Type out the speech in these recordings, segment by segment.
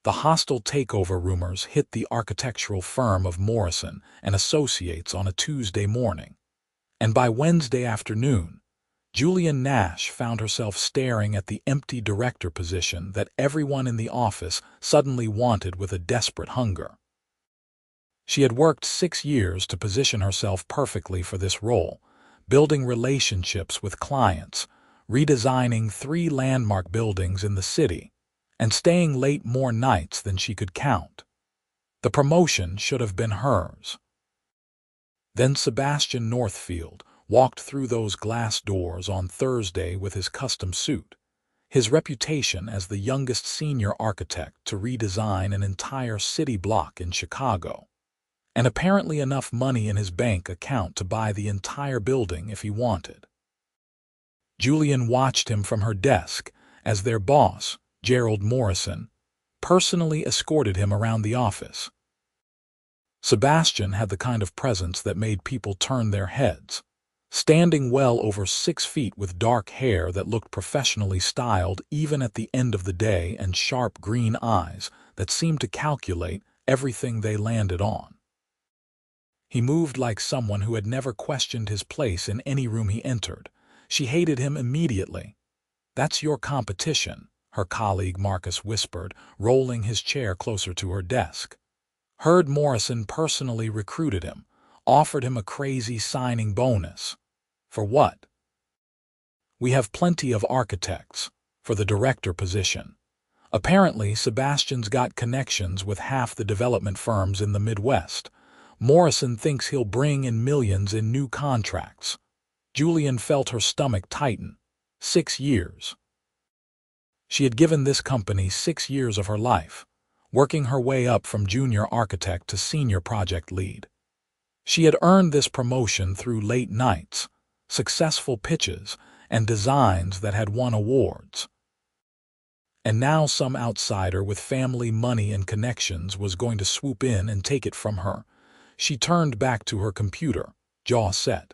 The hostile takeover rumors hit the architectural firm of Morrison and Associates on a Tuesday morning, and by Wednesday afternoon, Julian Nash found herself staring at the empty director position that everyone in the office suddenly wanted with a desperate hunger. She had worked 6 years to position herself perfectly for this role, building relationships with clients, redesigning 3 landmark buildings in the city, and staying late more nights than she could count. The promotion should have been hers. Then Sebastian Northfield walked through those glass doors on Thursday with his custom suit, his reputation as the youngest senior architect to redesign an entire city block in Chicago, and apparently enough money in his bank account to buy the entire building if he wanted. Julian watched him from her desk as their boss, Gerald Morrison, personally escorted him around the office. Sebastian had the kind of presence that made people turn their heads, standing well over 6 feet with dark hair that looked professionally styled even at the end of the day and sharp green eyes that seemed to calculate everything they landed on. He moved like someone who had never questioned his place in any room he entered. She hated him immediately. "That's your competition," her colleague Marcus whispered, rolling his chair closer to her desk. Heard Morrison personally recruited him, offered him a crazy signing bonus. For what? "We have plenty of architects for the director position. Apparently, Sebastian's got connections with half the development firms in the Midwest. Morrison thinks he'll bring in millions in new contracts." Julian felt her stomach tighten. 6 years. She had given this company 6 years of her life, working her way up from junior architect to senior project lead. She had earned this promotion through late nights, successful pitches, and designs that had won awards. And now some outsider with family money and connections was going to swoop in and take it from her. She turned back to her computer, jaw set.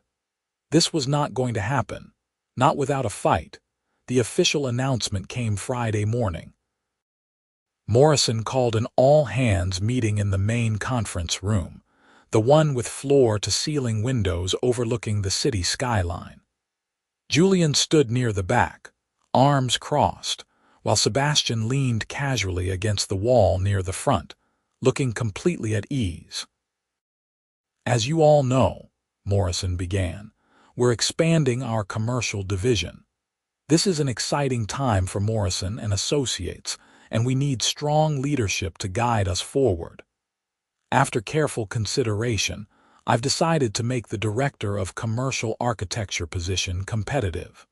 This was not going to happen, not without a fight. The official announcement came Friday morning. Morrison called an all-hands meeting in the main conference room, the one with floor-to-ceiling windows overlooking the city skyline. Julian stood near the back, arms crossed, while Sebastian leaned casually against the wall near the front, looking completely at ease. "As you all know," Morrison began, "we're expanding our commercial division. This is an exciting time for Morrison and Associates, and we need strong leadership to guide us forward. After careful consideration, I've decided to make the Director of Commercial Architecture position competitive.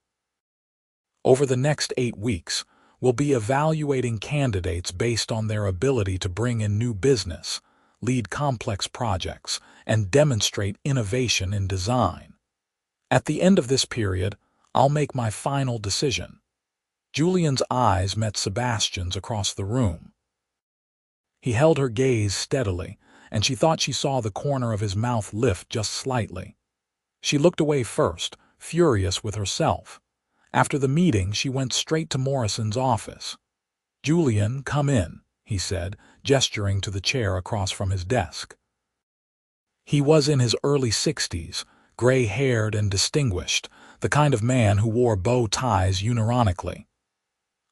Over the next 8 weeks, we'll be evaluating candidates based on their ability to bring in new business, lead complex projects, and demonstrate innovation in design. At the end of this period, I'll make my final decision." Julian's eyes met Sebastian's across the room. He held her gaze steadily, and she thought she saw the corner of his mouth lift just slightly. She looked away first, furious with herself. After the meeting, she went straight to Morrison's office. "Julian, come in," he said, gesturing to the chair across from his desk. He was in his early 60s, gray-haired and distinguished, the kind of man who wore bow ties unironically.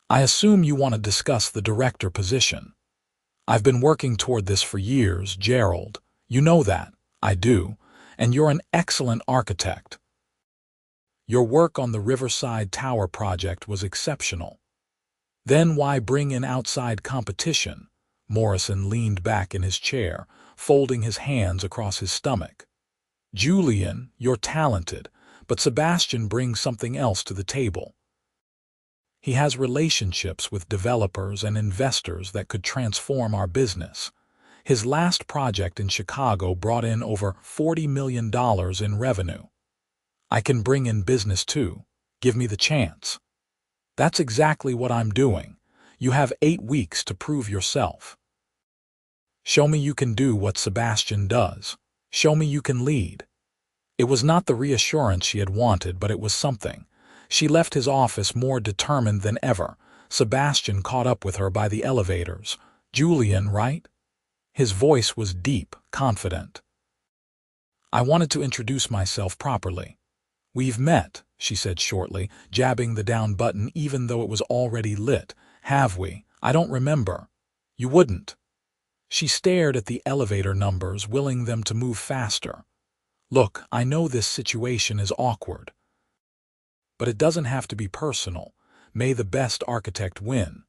"I assume you want to discuss the director position. I've been working toward this for years, Gerald. You know that. I do. And you're an excellent architect. Your work on the Riverside Tower project was exceptional. Then why bring in outside competition?" Morrison leaned back in his chair, folding his hands across his stomach. "Julian, you're talented, but Sebastian brings something else to the table. He has relationships with developers and investors that could transform our business. His last project in Chicago brought in over $40 million in revenue. I can bring in business too. Give me the chance." "That's exactly what I'm doing. You have 8 weeks to prove yourself. Show me you can do what Sebastian does. Show me you can lead." It was not the reassurance she had wanted, but it was something. She left his office more determined than ever. Sebastian caught up with her by the elevators. Julian, right? His voice was deep, confident. I wanted to introduce myself properly. We've met, she said shortly, jabbing the down button even though it was already lit. Have we? I don't remember. You wouldn't. She stared at the elevator numbers, willing them to move faster. Look, I know this situation is awkward. But it doesn't have to be personal. May the best architect win.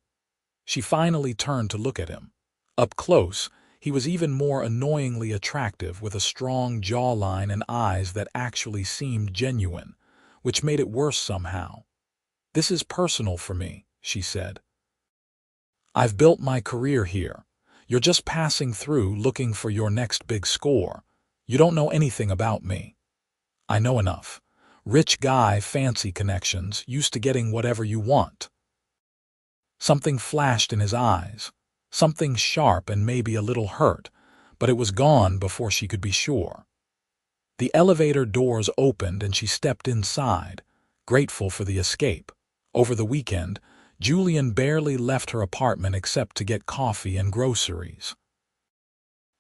She finally turned to look at him. Up close, he was even more annoyingly attractive, with a strong jawline and eyes that actually seemed genuine, which made it worse somehow. This is personal for me, she said. I've built my career here. You're just passing through looking for your next big score. You don't know anything about me. I know enough. Rich guy, fancy connections, used to getting whatever you want. Something flashed in his eyes. Something sharp and maybe a little hurt, but it was gone before she could be sure. The elevator doors opened and she stepped inside, grateful for the escape. Over the weekend, Julian barely left her apartment except to get coffee and groceries.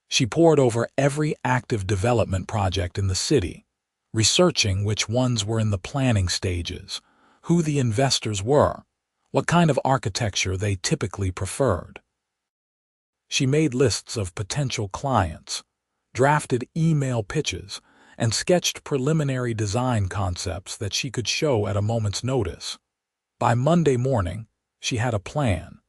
She pored over every active development project in the city, researching which ones were in the planning stages, who the investors were, what kind of architecture they typically preferred. She made lists of potential clients, drafted email pitches, and sketched preliminary design concepts that she could show at a moment's notice. By Monday morning, she had a plan.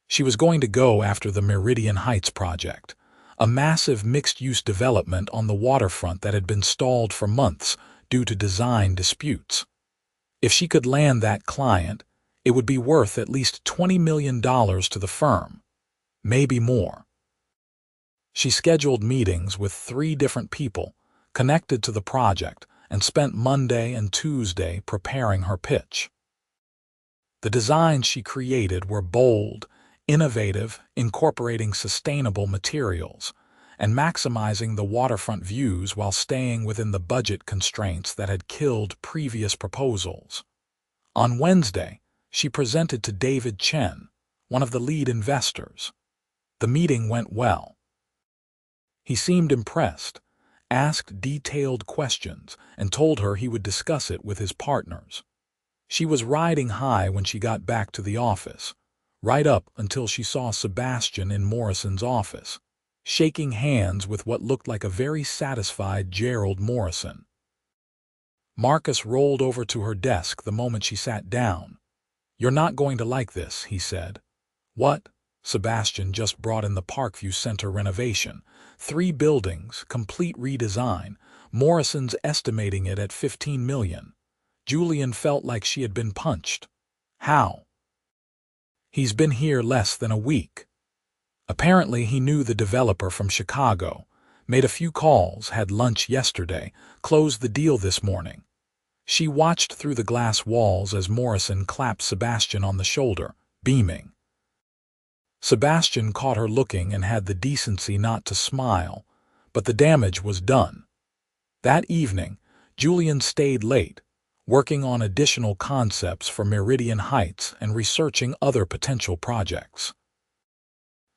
She was going to go after the Meridian Heights project, a massive mixed-use development on the waterfront that had been stalled for months due to design disputes. If she could land that client, it would be worth at least $20 million to the firm, maybe more. She scheduled meetings with 3 different people connected to the project and spent Monday and Tuesday preparing her pitch. The designs she created were bold, innovative, incorporating sustainable materials, and maximizing the waterfront views while staying within the budget constraints that had killed previous proposals. On Wednesday, she presented to David Chen, one of the lead investors. The meeting went well. He seemed impressed, asked detailed questions, and told her he would discuss it with his partners. She was riding high when she got back to the office, right up until she saw Sebastian in Morrison's office, shaking hands with what looked like a very satisfied Gerald Morrison. Marcus rolled over to her desk the moment she sat down. "You're not going to like this," he said. "What?" Sebastian just brought in the Parkview Center renovation. 3 buildings, complete redesign. Morrison's estimating it at $15 million. Julian felt like she had been punched. How? He's been here less than a week. Apparently he knew the developer from Chicago, made a few calls, had lunch yesterday, closed the deal this morning. She watched through the glass walls as Morrison clapped Sebastian on the shoulder, beaming. Sebastian caught her looking and had the decency not to smile, but the damage was done. That evening, Julian stayed late, working on additional concepts for Meridian Heights and researching other potential projects.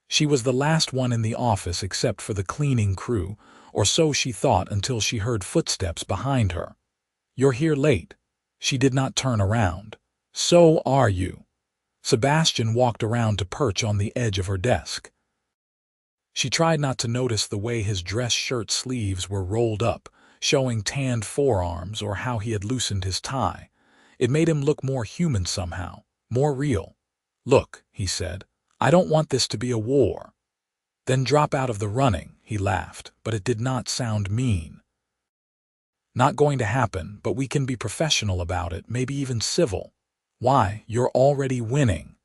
She was the last one in the office except for the cleaning crew, or so she thought until she heard footsteps behind her. "You're here late." She did not turn around. "So are you." Sebastian walked around to perch on the edge of her desk. She tried not to notice the way his dress shirt sleeves were rolled up, showing tanned forearms, or how he had loosened his tie. It made him look more human somehow, more real. "Look," he said, "I don't want this to be a war." "Then drop out of the running," he laughed, but it did not sound mean. "Not going to happen, but we can be professional about it, maybe even civil." "Why? You're already winning."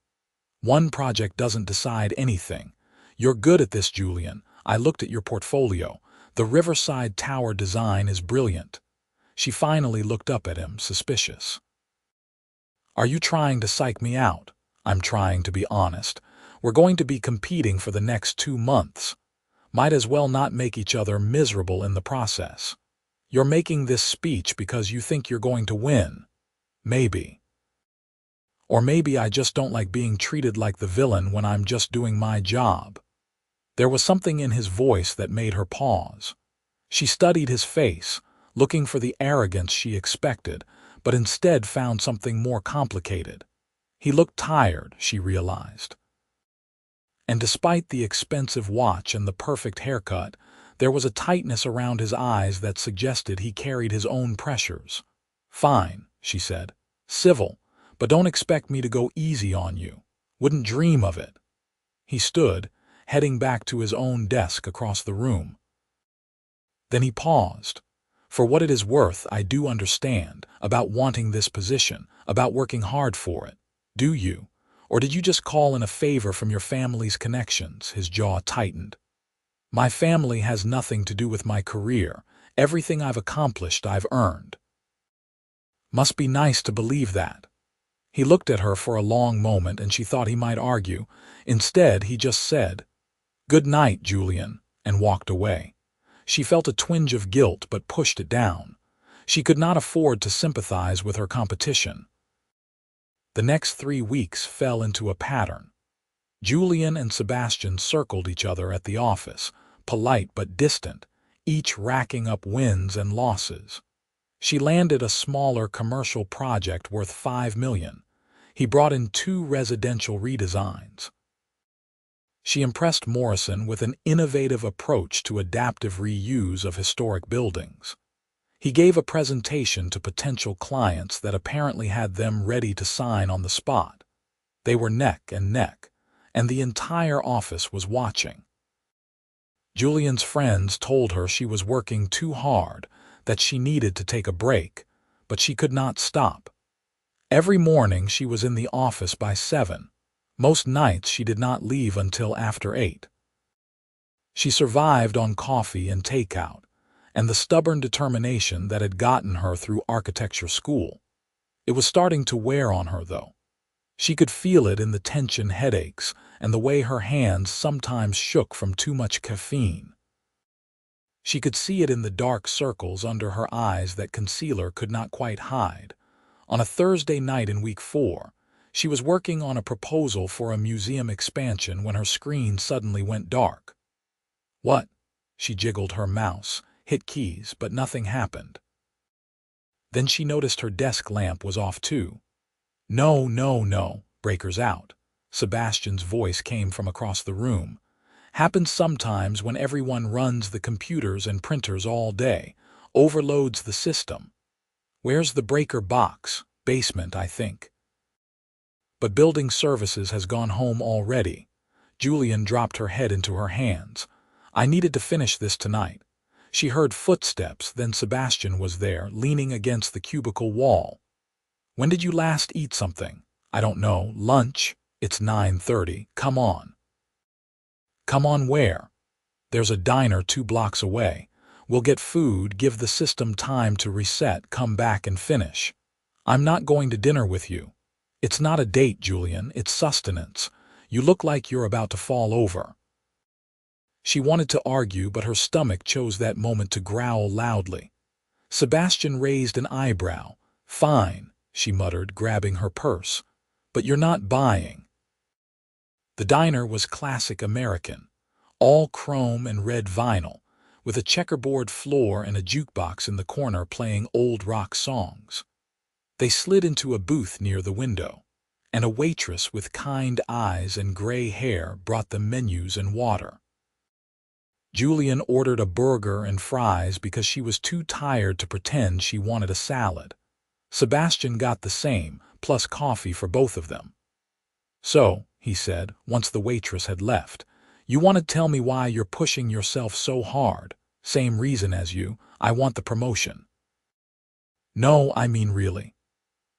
"One project doesn't decide anything. You're good at this, Julian. I looked at your portfolio. The Riverside Tower design is brilliant." She finally looked up at him, suspicious. "Are you trying to psych me out?" "I'm trying to be honest. We're going to be competing for the next 2 months. Might as well not make each other miserable in the process. You're making this speech because you think you're going to win. Maybe. Or maybe I just don't like being treated like the villain when I'm just doing my job." There was something in his voice that made her pause. She studied his face, looking for the arrogance she expected, but instead found something more complicated. He looked tired, she realized. And despite the expensive watch and the perfect haircut, there was a tightness around his eyes that suggested he carried his own pressures. "Fine," she said. "Civil, but don't expect me to go easy on you. Wouldn't dream of it." He stood, heading back to his own desk across the room. Then he paused. "For what it is worth, I do understand about wanting this position, about working hard for it. Do you? Or did you just call in a favor from your family's connections?" His jaw tightened. "My family has nothing to do with my career. Everything I've accomplished, I've earned." Must be nice to believe that. He looked at her for a long moment and she thought he might argue. Instead, he just said, "Good night, Julian," and walked away. She felt a twinge of guilt but pushed it down. She could not afford to sympathize with her competition. The next 3 weeks fell into a pattern. Julian and Sebastian circled each other at the office, polite but distant, each racking up wins and losses. She landed a smaller commercial project worth $5 million. He brought in 2 residential redesigns. She impressed Morrison with an innovative approach to adaptive reuse of historic buildings. He gave a presentation to potential clients that apparently had them ready to sign on the spot. They were neck and neck, and the entire office was watching. Julian's friends told her she was working too hard, that she needed to take a break, but she could not stop. Every morning she was in the office by 7. Most nights she did not leave until after 8. She survived on coffee and takeout, and the stubborn determination that had gotten her through architecture school. It was starting to wear on her, though. She could feel it in the tension headaches and the way her hands sometimes shook from too much caffeine. She could see it in the dark circles under her eyes that concealer could not quite hide. On a Thursday night in week 4, she was working on a proposal for a museum expansion when her screen suddenly went dark. "What?" She jiggled her mouse, hit keys, but nothing happened. Then she noticed her desk lamp was off too. "No, no, no, breaker's out." Sebastian's voice came from across the room. "Happens sometimes when everyone runs the computers and printers all day, overloads the system. Where's the breaker box? Basement, I think." But building services has gone home already. Julian dropped her head into her hands. "I needed to finish this tonight." She heard footsteps, then Sebastian was there, leaning against the cubicle wall. "When did you last eat something?" "I don't know. Lunch? It's 9:30. Come on." "Come on where?" "There's a diner 2 blocks away. We'll get food, give the system time to reset, come back and finish." "I'm not going to dinner with you." "It's not a date, Julian. It's sustenance. You look like you're about to fall over." She wanted to argue, but her stomach chose that moment to growl loudly. Sebastian raised an eyebrow. "Fine," she muttered, grabbing her purse. "But you're not buying." The diner was classic American, all chrome and red vinyl, with a checkerboard floor and a jukebox in the corner playing old rock songs. They slid into a booth near the window, and a waitress with kind eyes and gray hair brought them menus and water. Julian ordered a burger and fries because she was too tired to pretend she wanted a salad. Sebastian got the same, plus coffee for both of them. "So," he said, once the waitress had left, "you want to tell me why you're pushing yourself so hard? Same reason as you. I want the promotion." "No, I mean really.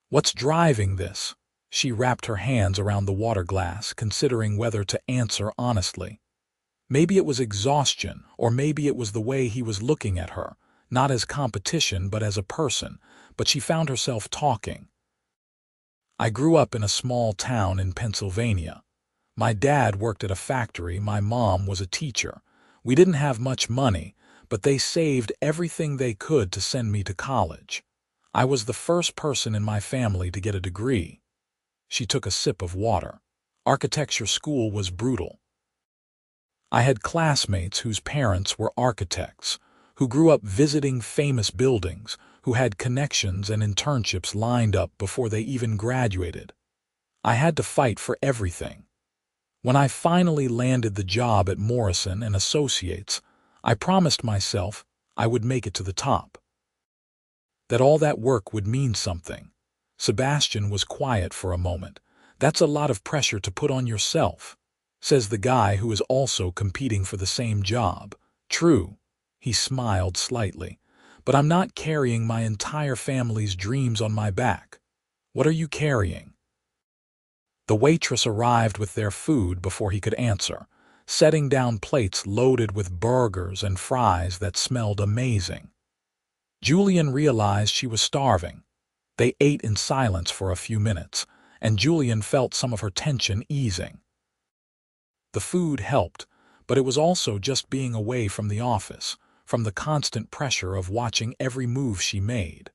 What's driving this?" She wrapped her hands around the water glass, considering whether to answer honestly. Maybe it was exhaustion, or maybe it was the way he was looking at her, not as competition but as a person, but she found herself talking. "I grew up in a small town in Pennsylvania. My dad worked at a factory, my mom was a teacher. We didn't have much money, but they saved everything they could to send me to college. I was the first person in my family to get a degree." She took a sip of water. Architecture school was brutal. I had classmates whose parents were architects, who grew up visiting famous buildings, who had connections and internships lined up before they even graduated. I had to fight for everything. When I finally landed the job at Morrison Associates, I promised myself I would make it to the top. That all that work would mean something. Sebastian was quiet for a moment. That's a lot of pressure to put on yourself, says the guy who is also competing for the same job. True, he smiled slightly, but I'm not carrying my entire family's dreams on my back. What are you carrying? The waitress arrived with their food before he could answer, setting down plates loaded with burgers and fries that smelled amazing. Julian realized she was starving. They ate in silence for a few minutes, and Julian felt some of her tension easing. The food helped, but it was also just being away from the office, from the constant pressure of watching every move she made.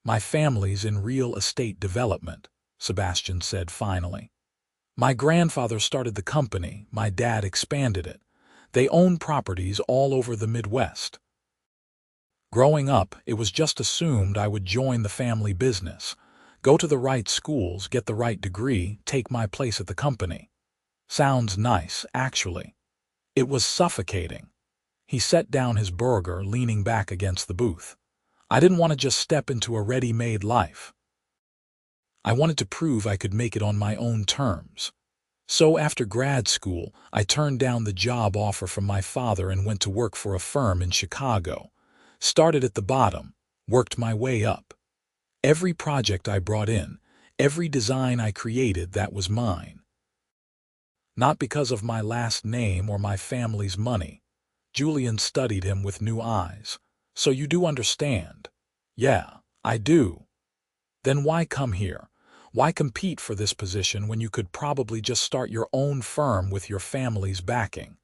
My family's in real estate development, Sebastian said finally. My grandfather started the company, my dad expanded it. They own properties all over the Midwest. Growing up, it was just assumed I would join the family business, go to the right schools, get the right degree, take my place at the company. Sounds nice, actually. It was suffocating. He set down his burger, leaning back against the booth. I didn't want to just step into a ready-made life. I wanted to prove I could make it on my own terms. So after grad school, I turned down the job offer from my father and went to work for a firm in Chicago. Started at the bottom, worked my way up. Every project I brought in, every design I created, that was mine. Not because of my last name or my family's money. Julian studied him with new eyes. So you do understand? Yeah, I do. Then why come here? Why compete for this position when you could probably just start your own firm with your family's backing?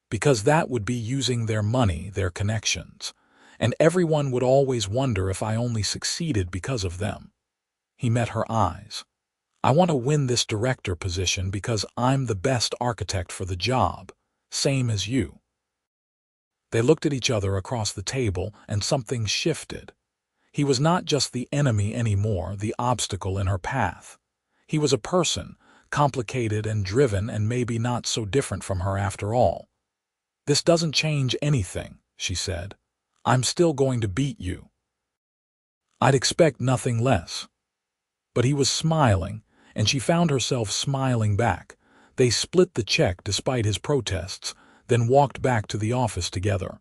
Because that would be using their money, their connections, and everyone would always wonder if I only succeeded because of them. He met her eyes. I want to win this director position because I'm the best architect for the job, same as you. They looked at each other across the table, and something shifted. He was not just the enemy anymore, the obstacle in her path. He was a person, complicated and driven and maybe not so different from her after all. This doesn't change anything, she said. I'm still going to beat you. I'd expect nothing less. But he was smiling, and she found herself smiling back. They split the check despite his protests, then walked back to the office together.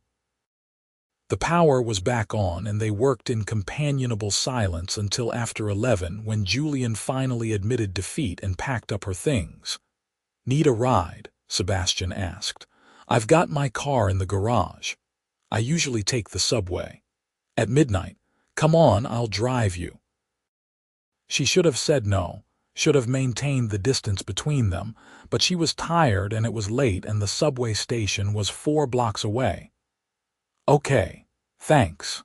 The power was back on, and they worked in companionable silence until after 11, when Julian finally admitted defeat and packed up her things. Need a ride? Sebastian asked. I've got my car in the garage. I usually take the subway. At midnight. Come on, I'll drive you. She should have said no, should have maintained the distance between them, but she was tired and it was late and the subway station was 4 blocks away. Okay, thanks.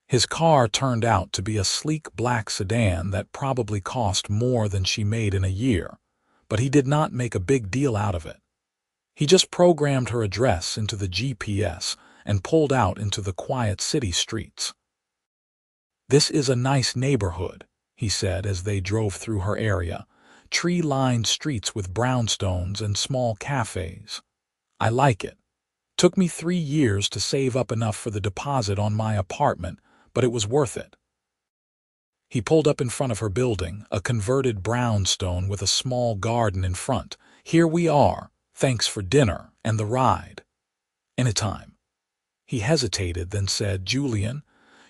His car turned out to be a sleek black sedan that probably cost more than she made in a year, but he did not make a big deal out of it. He just programmed her address into the GPS and pulled out into the quiet city streets. This is a nice neighborhood, he said as they drove through her area, tree-lined streets with brownstones and small cafes. I like it. Took me 3 years to save up enough for the deposit on my apartment, but it was worth it. He pulled up in front of her building, a converted brownstone with a small garden in front. Here we are. Thanks for dinner and the ride. Anytime. He hesitated, then said, Julian,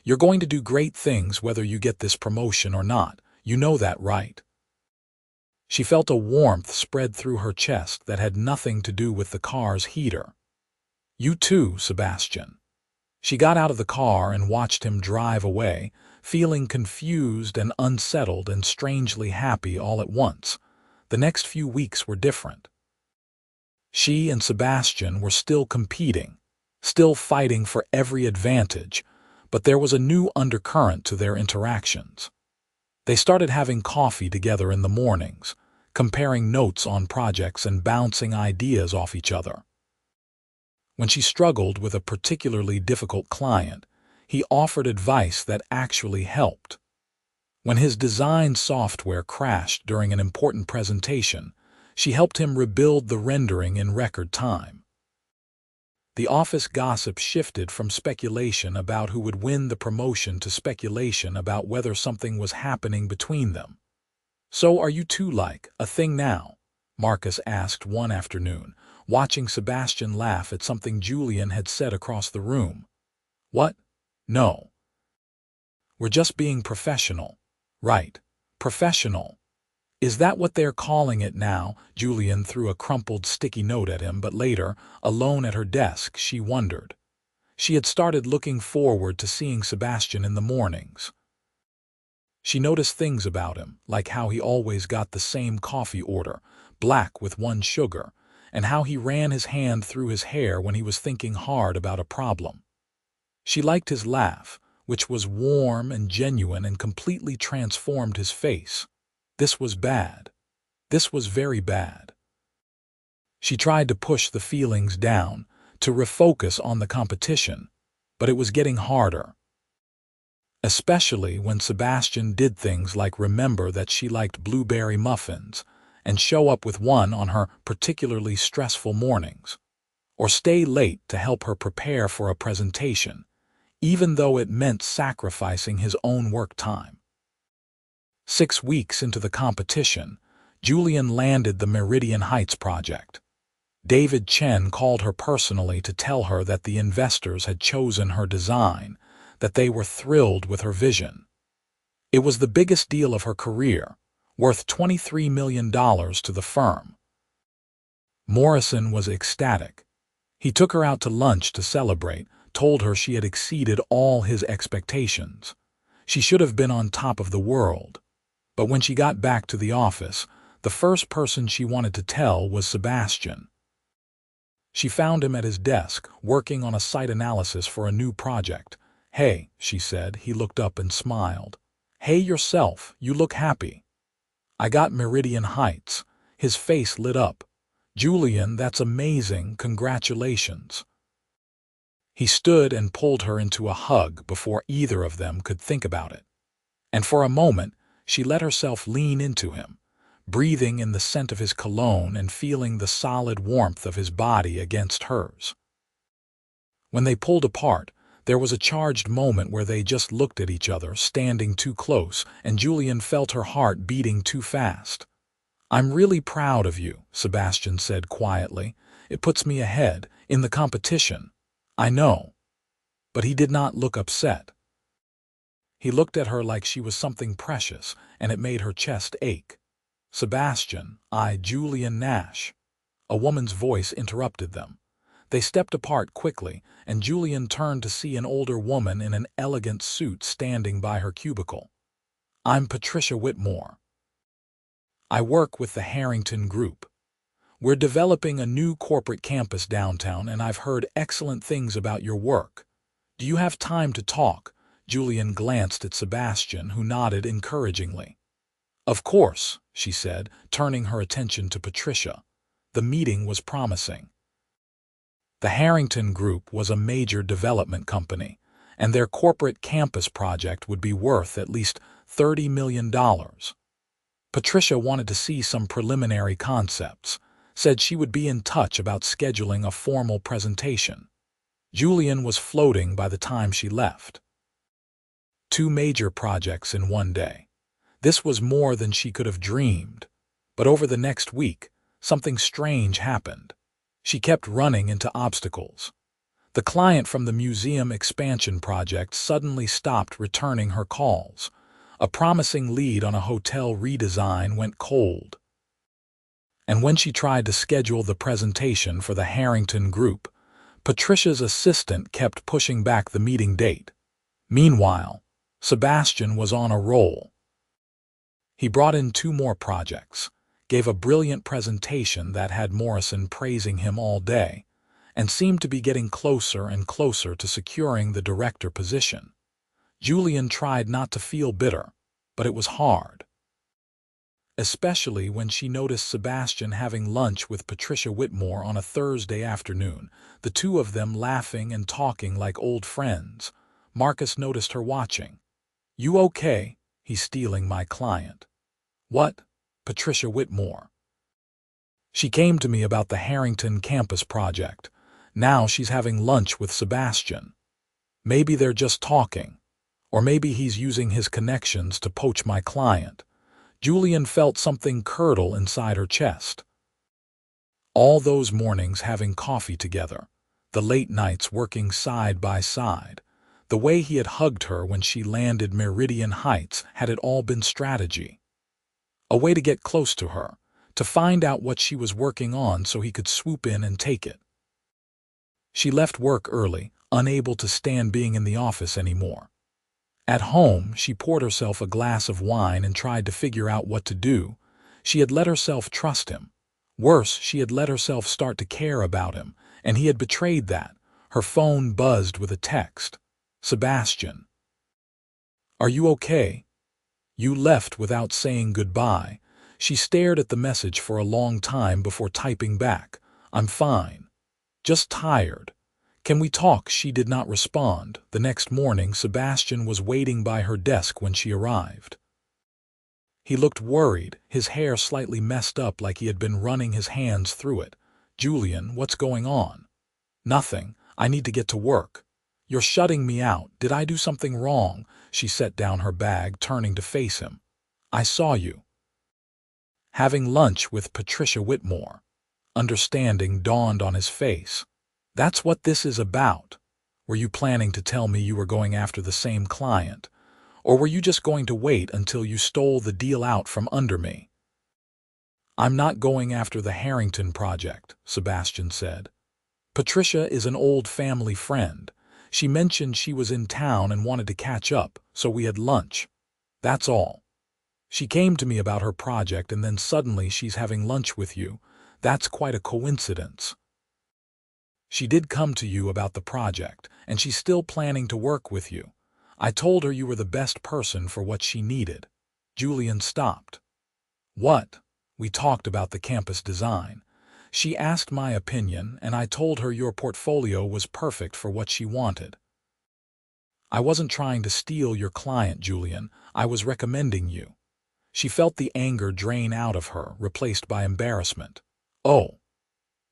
you're going to do great things whether you get this promotion or not. You know that, right? She felt a warmth spread through her chest that had nothing to do with the car's heater. You too, Sebastian. She got out of the car and watched him drive away, feeling confused and unsettled and strangely happy all at once. The next few weeks were different. She and Sebastian were still competing, still fighting for every advantage, but there was a new undercurrent to their interactions. They started having coffee together in the mornings, comparing notes on projects and bouncing ideas off each other. When she struggled with a particularly difficult client, he offered advice that actually helped. When his design software crashed during an important presentation, she helped him rebuild the rendering in record time. The office gossip shifted from speculation about who would win the promotion to speculation about whether something was happening between them. "So are you two like a thing now?" Marcus asked one afternoon, watching Sebastian laugh at something Julian had said across the room. "What? No. We're just being professional." "Right. Professional. Is that what they're calling it now?" Julian threw a crumpled sticky note at him, but later, alone at her desk, she wondered. She had started looking forward to seeing Sebastian in the mornings. She noticed things about him, like how he always got the same coffee order, black with 1 sugar, and how he ran his hand through his hair when he was thinking hard about a problem. She liked his laugh, which was warm and genuine and completely transformed his face. This was bad. This was very bad. She tried to push the feelings down, to refocus on the competition, but it was getting harder. Especially when Sebastian did things like remember that she liked blueberry muffins and show up with one on her particularly stressful mornings, or stay late to help her prepare for a presentation, even though it meant sacrificing his own work time. 6 weeks into the competition, Julian landed the Meridian Heights project. David Chen called her personally to tell her that the investors had chosen her design, that they were thrilled with her vision. It was the biggest deal of her career, worth $23 million to the firm. Morrison was ecstatic. He took her out to lunch to celebrate, told her she had exceeded all his expectations. She should have been on top of the world. But when she got back to the office, the first person she wanted to tell was Sebastian. She found him at his desk, working on a site analysis for a new project. "Hey," she said. He looked up and smiled. "Hey yourself, you look happy." "I got Meridian Heights." His face lit up. "Julian, that's amazing, congratulations." He stood and pulled her into a hug before either of them could think about it. And for a moment, she let herself lean into him, breathing in the scent of his cologne and feeling the solid warmth of his body against hers. When they pulled apart, there was a charged moment where they just looked at each other, standing too close, and Julian felt her heart beating too fast. "I'm really proud of you," Sebastian said quietly. "It puts me ahead, in the competition." "I know." But he did not look upset. He looked at her like she was something precious, and it made her chest ache. "Sebastian, Julian Nash." A woman's voice interrupted them. They stepped apart quickly, and Julian turned to see an older woman in an elegant suit standing by her cubicle. "I'm Patricia Whitmore. I work with the Harrington Group. We're developing a new corporate campus downtown, and I've heard excellent things about your work. Do you have time to talk?" Julian glanced at Sebastian, who nodded encouragingly. "Of course," she said, turning her attention to Patricia. The meeting was promising. The Harrington Group was a major development company, and their corporate campus project would be worth at least $30 million. Patricia wanted to see some preliminary concepts, said she would be in touch about scheduling a formal presentation. Julian was floating by the time she left. 2 major projects in one day. This was more than she could have dreamed. But over the next week, something strange happened. She kept running into obstacles. The client from the museum expansion project suddenly stopped returning her calls. A promising lead on a hotel redesign went cold. And when she tried to schedule the presentation for the Harrington Group, Patricia's assistant kept pushing back the meeting date. Meanwhile, Sebastian was on a roll. He brought in 2 more projects, gave a brilliant presentation that had Morrison praising him all day, and seemed to be getting closer and closer to securing the director position. Julian tried not to feel bitter. but it was hard. Especially when she noticed Sebastian having lunch with Patricia Whitmore on a Thursday afternoon, the two of them laughing and talking like old friends. Marcus noticed her watching. "You okay?" "He's stealing my client." "What?" "Patricia Whitmore. She came to me about the Harrington campus project. Now she's having lunch with Sebastian. Maybe they're just talking. Or maybe he's using his connections to poach my client." Julian felt something curdle inside her chest. All those mornings having coffee together, the late nights working side by side, the way he had hugged her when she landed Meridian Heights, had it all been strategy? A way to get close to her, to find out what she was working on so he could swoop in and take it. She left work early, unable to stand being in the office anymore. At home, she poured herself a glass of wine and tried to figure out what to do. She had let herself trust him. Worse, she had let herself start to care about him, and he had betrayed that. Her phone buzzed with a text. "Sebastian. Are you okay? You left without saying goodbye." She stared at the message for a long time before typing back, "I'm fine. Just tired. Can we talk?" She did not respond. The next morning, Sebastian was waiting by her desk when she arrived. He looked worried, his hair slightly messed up like he had been running his hands through it. "Julian, what's going on?" "Nothing. I need to get to work." "You're shutting me out. Did I do something wrong?" She set down her bag, turning to face him. "I saw you having lunch with Patricia Whitmore." Understanding dawned on his face. "That's what this is about. Were you planning to tell me you were going after the same client? Or were you just going to wait until you stole the deal out from under me?" "I'm not going after the Harrington project," Sebastian said. "Patricia is an old family friend. She mentioned she was in town and wanted to catch up, so we had lunch. That's all. She came to me about her project and then suddenly she's having lunch with you. That's quite a coincidence. She did come to you about the project, and she's still planning to work with you. I told her you were the best person for what she needed." Julian stopped. "What?" "We talked about the campus design. She asked my opinion, and I told her your portfolio was perfect for what she wanted. I wasn't trying to steal your client, Julian. I was recommending you." She felt the anger drain out of her, replaced by embarrassment. "Oh.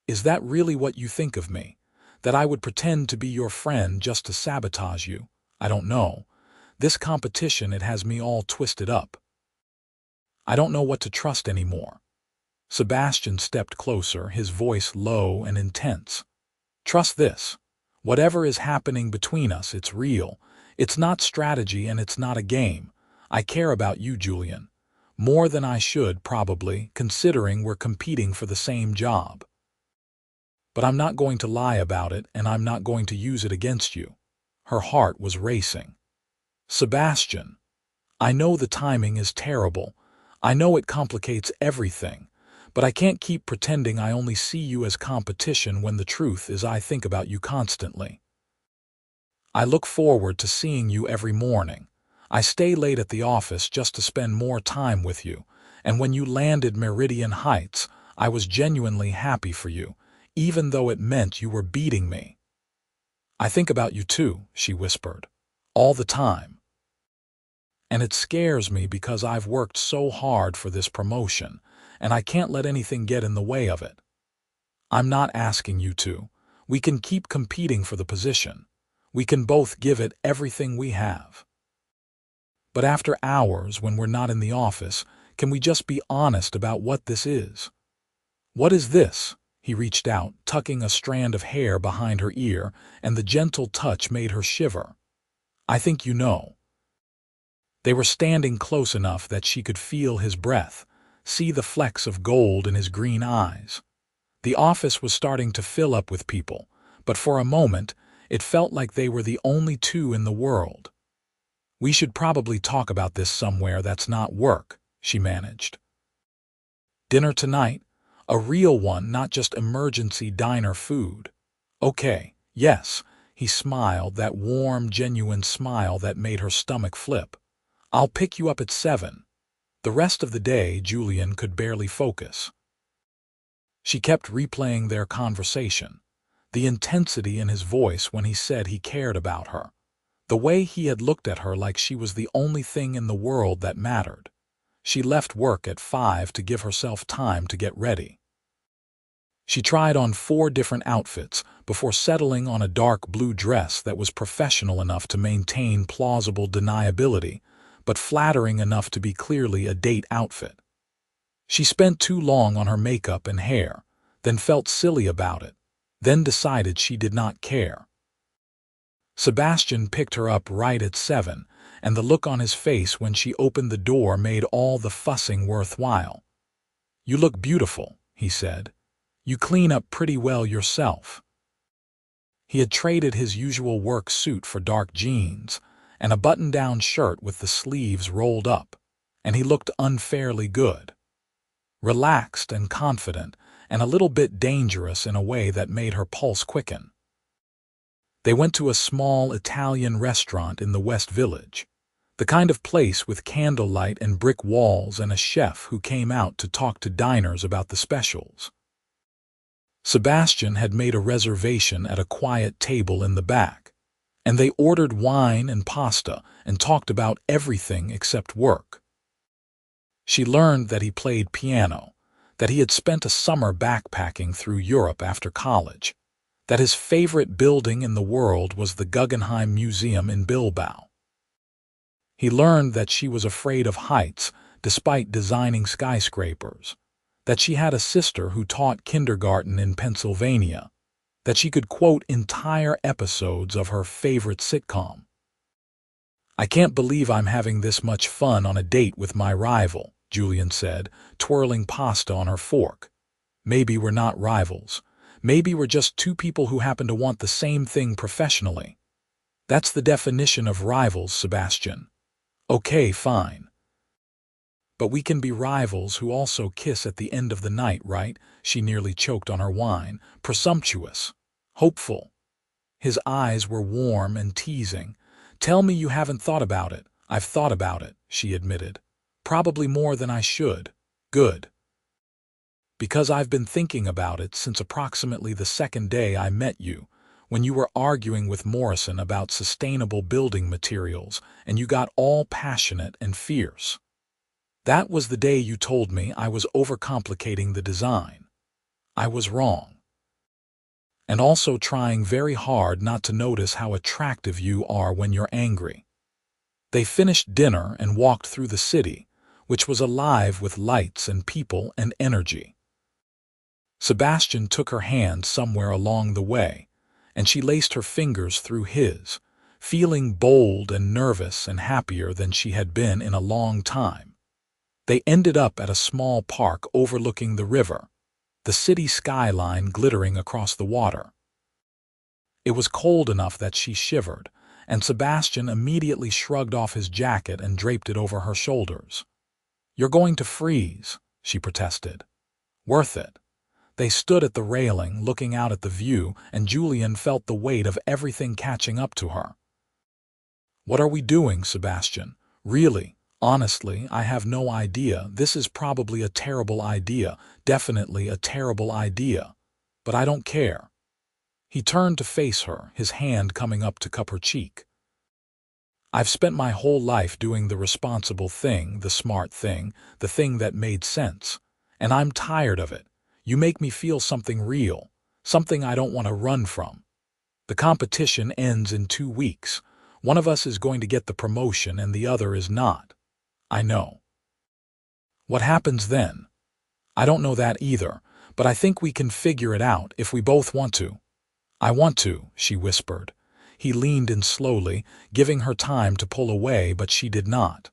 Is that really what you think of me? That I would pretend to be your friend just to sabotage you? I don't know. This competition, it has me all twisted up. I don't know what to trust anymore." Sebastian stepped closer, his voice low and intense. "Trust this. Whatever is happening between us, it's real. It's not strategy and it's not a game. I care about you, Julian. More than I should, probably, considering we're competing for the same job. But I'm not going to lie about it, and I'm not going to use it against you." Her heart was racing. "Sebastian, I know the timing is terrible. I know it complicates everything. But I can't keep pretending I only see you as competition when the truth is I think about you constantly. I look forward to seeing you every morning. I stay late at the office just to spend more time with you. And when you landed Meridian Heights, I was genuinely happy for you, even though it meant you were beating me. I think about you too," she whispered. "All the time. And it scares me because I've worked so hard for this promotion, and I can't let anything get in the way of it. I'm not asking you to. We can keep competing for the position. We can both give it everything we have. But after hours, when we're not in the office, can we just be honest about what this is?" "What is this?" He reached out, tucking a strand of hair behind her ear, and the gentle touch made her shiver. "I think you know." They were standing close enough that she could feel his breath, see the flecks of gold in his green eyes. The office was starting to fill up with people, but for a moment, it felt like they were the only two in the world. "We should probably talk about this somewhere that's not work," she managed. "Dinner tonight? A real one, not just emergency diner food." "Okay, yes." He smiled, that warm, genuine smile that made her stomach flip. I'll pick you up at 7. The rest of the day, Julian could barely focus. She kept replaying their conversation, the intensity in his voice when he said he cared about her, the way he had looked at her like she was the only thing in the world that mattered. She left work at 5 to give herself time to get ready. She tried on 4 different outfits before settling on a dark blue dress that was professional enough to maintain plausible deniability, but flattering enough to be clearly a date outfit. She spent too long on her makeup and hair, then felt silly about it, then decided she did not care. Sebastian picked her up right at 7, and the look on his face when she opened the door made all the fussing worthwhile. "You look beautiful," he said. "You clean up pretty well yourself." He had traded his usual work suit for dark jeans and a button-down shirt with the sleeves rolled up, and he looked unfairly good. Relaxed and confident, and a little bit dangerous in a way that made her pulse quicken. They went to a small Italian restaurant in the West Village, the kind of place with candlelight and brick walls and a chef who came out to talk to diners about the specials. Sebastian had made a reservation at a quiet table in the back, and they ordered wine and pasta and talked about everything except work. She learned that he played piano, that he had spent a summer backpacking through Europe after college, that his favorite building in the world was the Guggenheim Museum in Bilbao. He learned that she was afraid of heights despite designing skyscrapers, that she had a sister who taught kindergarten in Pennsylvania, that she could quote entire episodes of her favorite sitcom. "I can't believe I'm having this much fun on a date with my rival," Julian said, twirling pasta on her fork. "Maybe we're not rivals. Maybe we're just 2 people who happen to want the same thing professionally. That's the definition of rivals, Sebastian." "Okay, fine. But we can be rivals who also kiss at the end of the night, right?" She nearly choked on her wine, presumptuous, hopeful. His eyes were warm and teasing. "Tell me you haven't thought about it." "I've thought about it," she admitted. "Probably more than I should." "Good. Because I've been thinking about it since approximately the second day I met you, when you were arguing with Morrison about sustainable building materials and you got all passionate and fierce. That was the day you told me I was overcomplicating the design. I was wrong. And also trying very hard not to notice how attractive you are when you're angry." They finished dinner and walked through the city, which was alive with lights and people and energy. Sebastian took her hand somewhere along the way, and she laced her fingers through his, feeling bold and nervous and happier than she had been in a long time. They ended up at a small park overlooking the river, the city skyline glittering across the water. It was cold enough that she shivered, and Sebastian immediately shrugged off his jacket and draped it over her shoulders. "You're going to freeze," she protested. "Worth it." They stood at the railing, looking out at the view, and Julian felt the weight of everything catching up to her. "What are we doing, Sebastian? Really? Honestly, I have no idea. This is probably a terrible idea, definitely a terrible idea. But I don't care." He turned to face her, his hand coming up to cup her cheek. "I've spent my whole life doing the responsible thing, the smart thing, the thing that made sense. And I'm tired of it. You make me feel something real, something I don't want to run from. The competition ends in 2 weeks. One of us is going to get the promotion and the other is not. I know. What happens then? I don't know that either, but I think we can figure it out if we both want to." "I want to," she whispered. He leaned in slowly, giving her time to pull away, but she did not.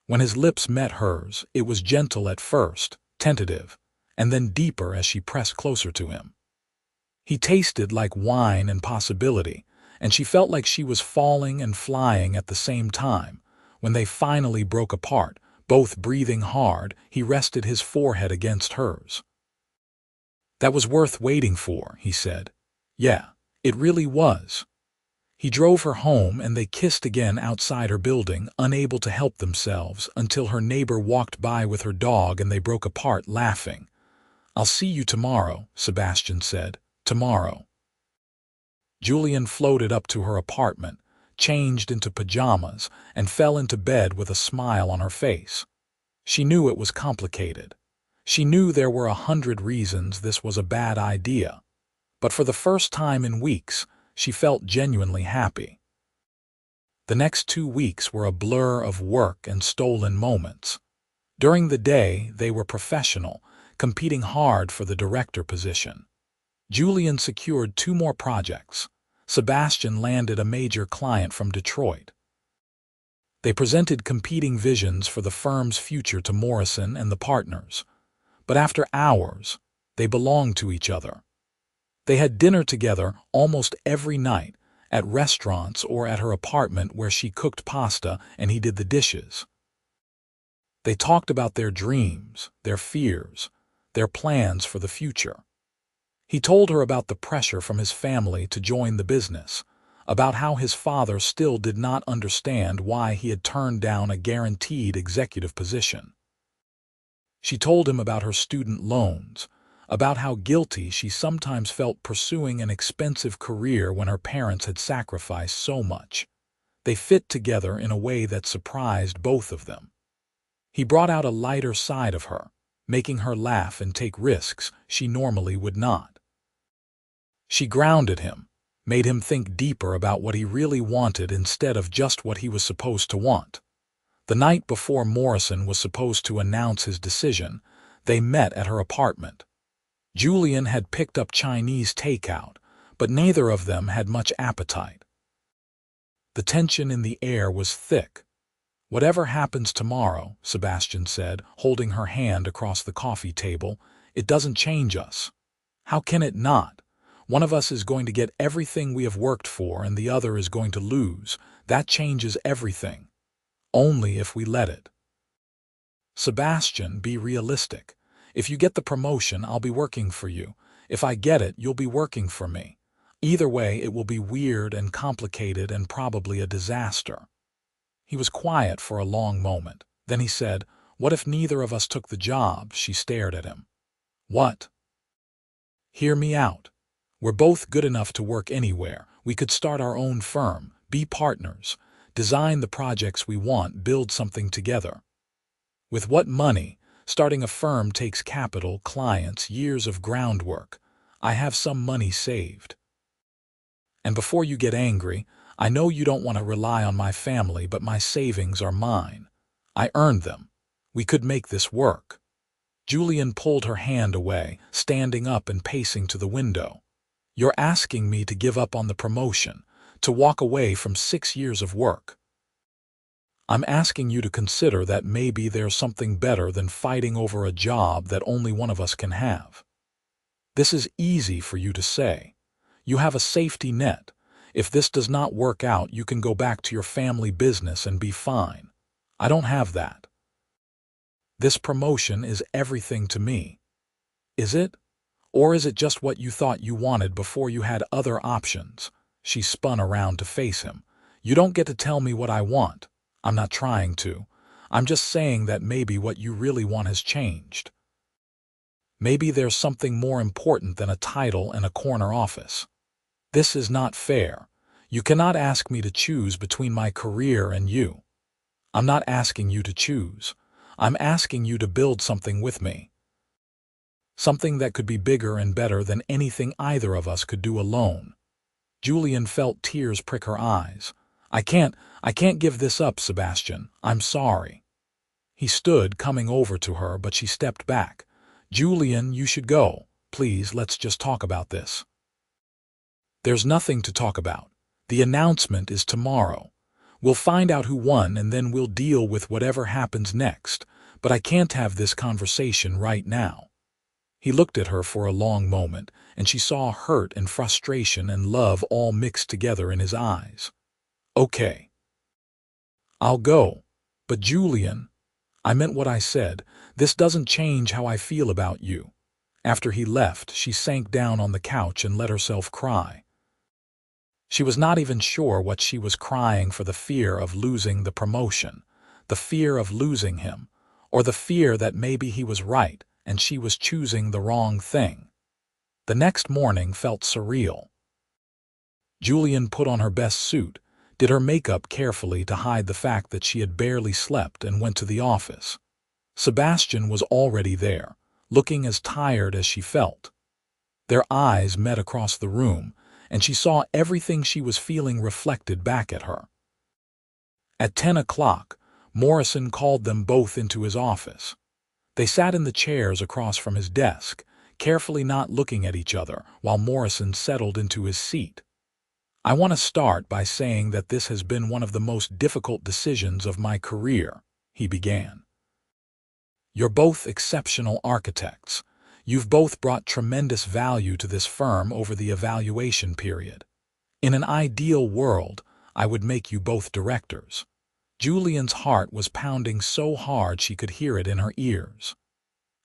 When his lips met hers, it was gentle at first, tentative, and then deeper as she pressed closer to him. He tasted like wine and possibility, and she felt like she was falling and flying at the same time. When they finally broke apart, both breathing hard, he rested his forehead against hers. "That was worth waiting for," he said. "Yeah, it really was." He drove her home and they kissed again outside her building, unable to help themselves, until her neighbor walked by with her dog and they broke apart laughing. "I'll see you tomorrow," Sebastian said. "Tomorrow." Julian floated up to her apartment, changed into pajamas, and fell into bed with a smile on her face. She knew it was complicated. She knew there were 100 reasons this was a bad idea. But for the first time in weeks, she felt genuinely happy. The next 2 weeks were a blur of work and stolen moments. During the day, they were professional, competing hard for the director position. Julian secured 2 more projects. Sebastian landed a major client from Detroit. They presented competing visions for the firm's future to Morrison and the partners. But after hours, they belonged to each other. They had dinner together almost every night, at restaurants or at her apartment where she cooked pasta and he did the dishes. They talked about their dreams, their fears, their plans for the future. He told her about the pressure from his family to join the business, about how his father still did not understand why he had turned down a guaranteed executive position. She told him about her student loans, about how guilty she sometimes felt pursuing an expensive career when her parents had sacrificed so much. They fit together in a way that surprised both of them. He brought out a lighter side of her, making her laugh and take risks she normally would not. She grounded him, made him think deeper about what he really wanted instead of just what he was supposed to want. The night before Morrison was supposed to announce his decision, they met at her apartment. Julian had picked up Chinese takeout, but neither of them had much appetite. The tension in the air was thick. "Whatever happens tomorrow," Sebastian said, holding her hand across the coffee table, "it doesn't change us." "How can it not? One of us is going to get everything we have worked for and the other is going to lose. That changes everything. Only if we let it." "Sebastian, be realistic. If you get the promotion, I'll be working for you. If I get it, you'll be working for me. Either way, it will be weird and complicated and probably a disaster." He was quiet for a long moment. Then he said, "What if neither of us took the job?" She stared at him. "What?" "Hear me out. We're both good enough to work anywhere. We could start our own firm, be partners, design the projects we want, build something together. With what money? Starting a firm takes capital, clients, years of groundwork. I have some money saved. And before you get angry, I know you don't want to rely on my family, but my savings are mine. I earned them. We could make this work." Julian pulled her hand away, standing up and pacing to the window. "You're asking me to give up on the promotion, to walk away from 6 years of work. I'm asking you to consider that maybe there's something better than fighting over a job that only one of us can have. This is easy for you to say. You have a safety net. If this does not work out, you can go back to your family business and be fine. I don't have that. This promotion is everything to me. Is it? Or is it just what you thought you wanted before you had other options?" She spun around to face him. "You don't get to tell me what I want. I'm not trying to. I'm just saying that maybe what you really want has changed. Maybe there's something more important than a title and a corner office. This is not fair. You cannot ask me to choose between my career and you. I'm not asking you to choose. I'm asking you to build something with me. Something that could be bigger and better than anything either of us could do alone." Julian felt tears prick her eyes. I can't give this up, Sebastian. I'm sorry." He stood, coming over to her, but she stepped back. "Julian, you should go. Please, let's just talk about this." "There's nothing to talk about. The announcement is tomorrow. We'll find out who won and then we'll deal with whatever happens next, but I can't have this conversation right now." He looked at her for a long moment, and she saw hurt and frustration and love all mixed together in his eyes. "Okay. I'll go. But Julian, I meant what I said. This doesn't change how I feel about you." After he left, she sank down on the couch and let herself cry. She was not even sure what she was crying for: the fear of losing the promotion, the fear of losing him, or the fear that maybe he was right and she was choosing the wrong thing. The next morning felt surreal. Julian put on her best suit, did her makeup carefully to hide the fact that she had barely slept, and went to the office. Sebastian was already there, looking as tired as she felt. Their eyes met across the room, and she saw everything she was feeling reflected back at her. At 10 o'clock, Morrison called them both into his office. They sat in the chairs across from his desk, carefully not looking at each other, while Morrison settled into his seat. "I want to start by saying that this has been one of the most difficult decisions of my career," he began. "You're both exceptional architects. You've both brought tremendous value to this firm over the evaluation period. In an ideal world, I would make you both directors." Julian's heart was pounding so hard she could hear it in her ears.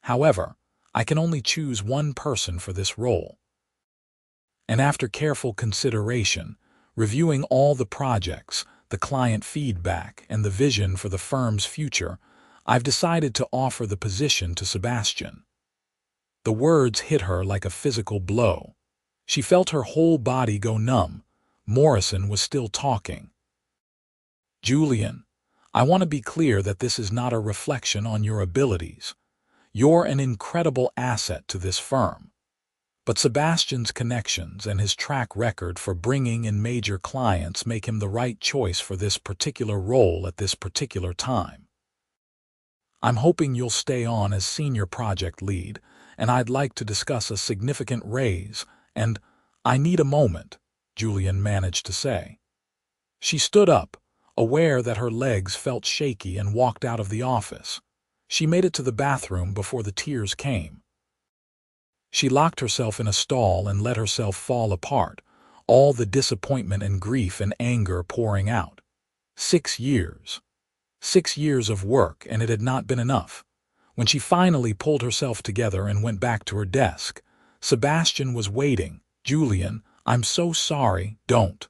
"However, I can only choose one person for this role. And after careful consideration, reviewing all the projects, the client feedback, and the vision for the firm's future, I've decided to offer the position to Sebastian." The words hit her like a physical blow. She felt her whole body go numb. Morrison was still talking. "Julian, I want to be clear that this is not a reflection on your abilities. You're an incredible asset to this firm. But Sebastian's connections and his track record for bringing in major clients make him the right choice for this particular role at this particular time. I'm hoping you'll stay on as senior project lead, and I'd like to discuss a significant raise, and I need a moment," Julian managed to say. She stood up, aware that her legs felt shaky, and walked out of the office. She made it to the bathroom before the tears came. She locked herself in a stall and let herself fall apart, all the disappointment and grief and anger pouring out. 6 years. 6 years of work, and it had not been enough. When she finally pulled herself together and went back to her desk, Sebastian was waiting. "Julian, I'm so sorry, don't."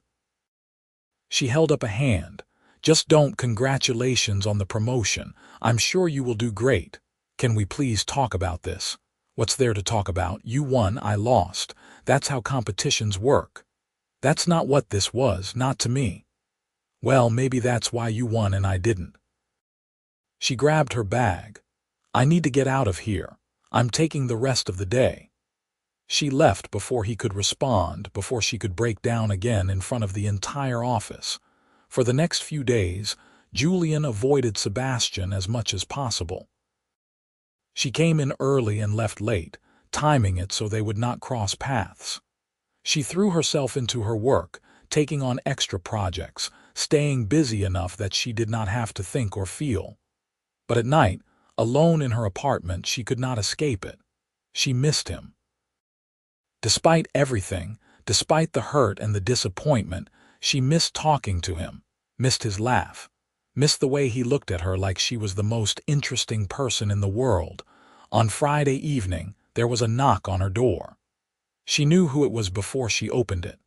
She held up a hand. "Just don't. Congratulations on the promotion. I'm sure you will do great. Can we please talk about this?" "What's there to talk about? You won, I lost. That's how competitions work." "That's not what this was, not to me." "Well, maybe that's why you won and I didn't." She grabbed her bag. "I need to get out of here. I'm taking the rest of the day." She left before he could respond, before she could break down again in front of the entire office. For the next few days, Julian avoided Sebastian as much as possible. She came in early and left late, timing it so they would not cross paths. She threw herself into her work, taking on extra projects, staying busy enough that she did not have to think or feel. But at night, alone in her apartment, she could not escape it. She missed him. Despite everything, despite the hurt and the disappointment, she missed talking to him, missed his laugh, missed the way he looked at her like she was the most interesting person in the world. On Friday evening, there was a knock on her door. She knew who it was before she opened it.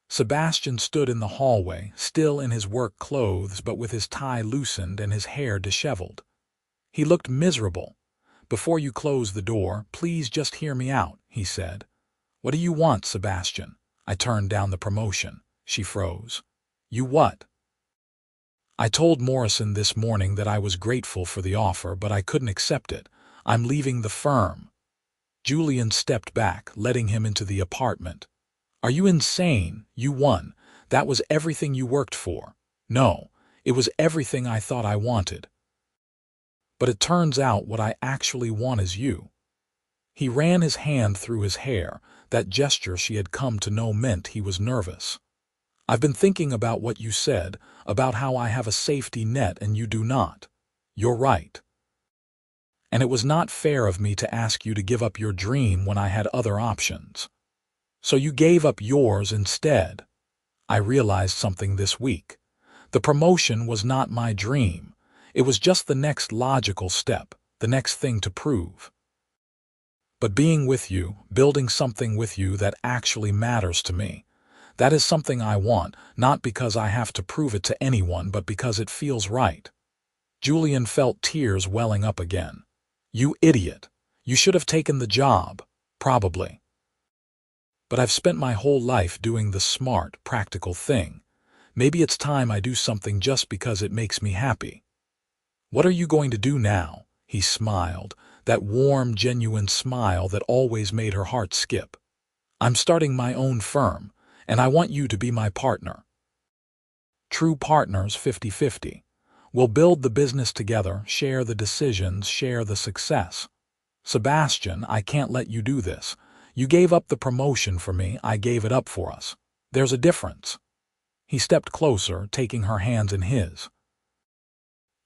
Sebastian stood in the hallway, still in his work clothes but with his tie loosened and his hair disheveled. He looked miserable. "Before you close the door, please just hear me out," he said. "What do you want, Sebastian?" "I turned down the promotion." She froze. "You what?" "I told Morrison this morning that I was grateful for the offer, but I couldn't accept it. I'm leaving the firm." Julian stepped back, letting him into the apartment. "Are you insane? You won. That was everything you worked for." "No, it was everything I thought I wanted. But it turns out what I actually want is you." He ran his hand through his hair. That gesture she had come to know meant he was nervous. "I've been thinking about what you said, about how I have a safety net and you do not. You're right. And it was not fair of me to ask you to give up your dream when I had other options. So you gave up yours instead. I realized something this week. The promotion was not my dream. It was just the next logical step, the next thing to prove. But being with you, building something with you that actually matters to me, That is something I want, not because I have to prove it to anyone, but because it feels right. Julian felt tears welling up again. You idiot. You should have taken the job. Probably. But I've spent my whole life doing the smart, practical thing. Maybe it's time I do something just because it makes me happy. What are you going to do now? He smiled, that warm, genuine smile that always made her heart skip. I'm starting my own firm, and I want you to be my partner. True partners 50-50. We'll build the business together, share the decisions, share the success. Sebastian, I can't let you do this. You gave up the promotion for me, I gave it up for us. There's a difference. He stepped closer, taking her hands in his.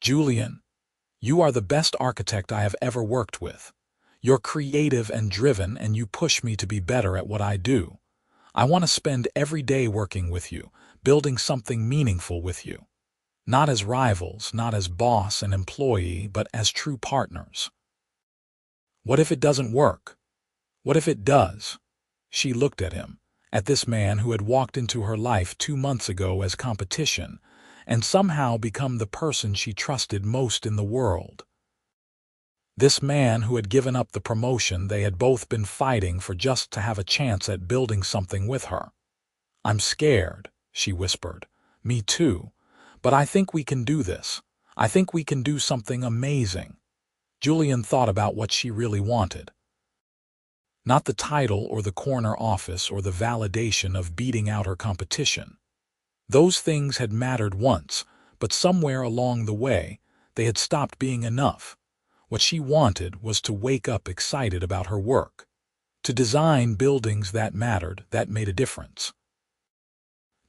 Julian, you are the best architect I have ever worked with. You're creative and driven, and you push me to be better at what I do. I want to spend every day working with you, building something meaningful with you. Not as rivals, not as boss and employee, but as true partners. What if it doesn't work? What if it does? She looked at him, at this man who had walked into her life 2 months ago as competition, and somehow become the person she trusted most in the world. This man who had given up the promotion they had both been fighting for just to have a chance at building something with her. I'm scared, she whispered. Me too. But I think we can do this. I think we can do something amazing. Julian thought about what she really wanted. Not the title or the corner office or the validation of beating out her competition. Those things had mattered once, but somewhere along the way, they had stopped being enough. What she wanted was to wake up excited about her work, to design buildings that mattered, that made a difference.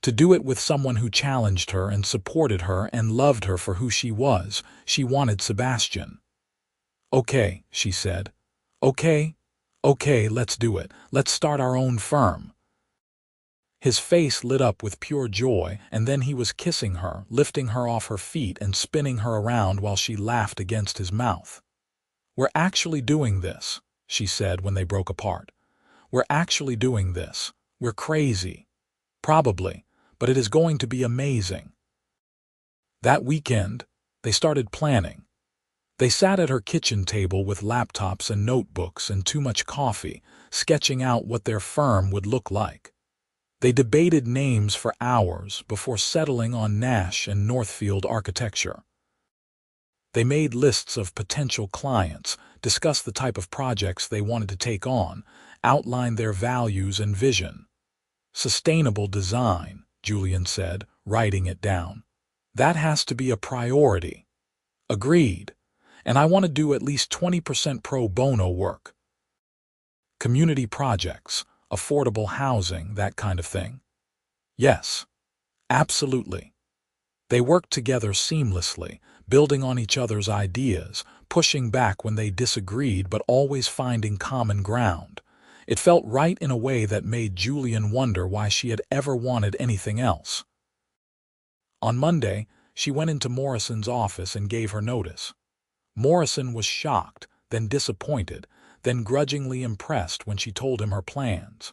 To do it with someone who challenged her and supported her and loved her for who she was. She wanted Sebastian. Okay, she said. Okay, let's do it. Let's start our own firm. His face lit up with pure joy, and then he was kissing her, lifting her off her feet and spinning her around while she laughed against his mouth. We're actually doing this, she said when they broke apart. We're actually doing this. We're crazy. Probably, but it is going to be amazing. That weekend, they started planning. They sat at her kitchen table with laptops and notebooks and too much coffee, sketching out what their firm would look like. They debated names for hours before settling on Nash and Northfield architecture. They made lists of potential clients, discussed the type of projects they wanted to take on, outlined their values and vision. Sustainable design, Julian said, writing it down. That has to be a priority. Agreed. And I want to do at least 20% pro bono work. Community projects, affordable housing, that kind of thing. Yes, absolutely. They worked together seamlessly, building on each other's ideas, pushing back when they disagreed but always finding common ground. It felt right in a way that made Julian wonder why she had ever wanted anything else. On Monday, she went into Morrison's office and gave her notice. Morrison was shocked, then disappointed, then grudgingly impressed when she told him her plans.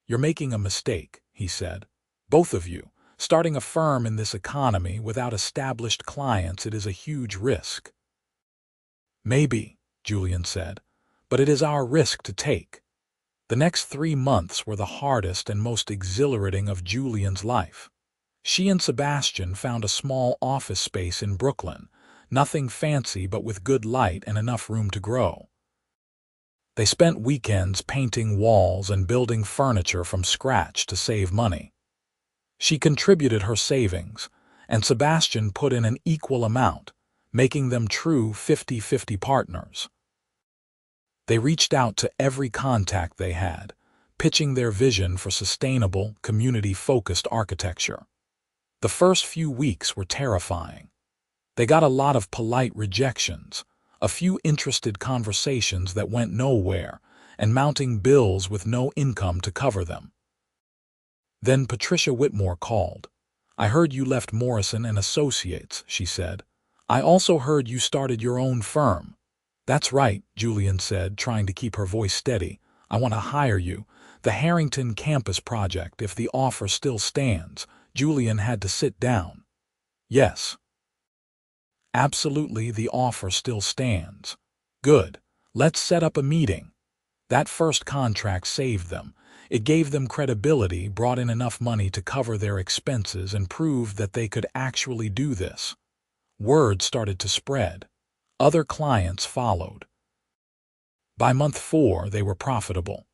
You're making a mistake, he said. Both of you. Starting a firm in this economy without established clients, it is a huge risk. Maybe, Julian said, but it is our risk to take. The next 3 months were the hardest and most exhilarating of Julian's life. She and Sebastian found a small office space in Brooklyn, nothing fancy but with good light and enough room to grow. They spent weekends painting walls and building furniture from scratch to save money. She contributed her savings, and Sebastian put in an equal amount, making them true 50-50 partners. They reached out to every contact they had, pitching their vision for sustainable, community-focused architecture. The first few weeks were terrifying. They got a lot of polite rejections, a few interested conversations that went nowhere, and mounting bills with no income to cover them. Then Patricia Whitmore called. I heard you left Morrison Associates, she said. I also heard you started your own firm. That's right, Julian said, trying to keep her voice steady. I want to hire you. The Harrington campus project, if the offer still stands. Julian had to sit down. Yes. Absolutely, the offer still stands. Good. Let's set up a meeting. That first contract saved them. It gave them credibility, brought in enough money to cover their expenses, and proved that they could actually do this. Word started to spread. Other clients followed. By month 4, they were profitable.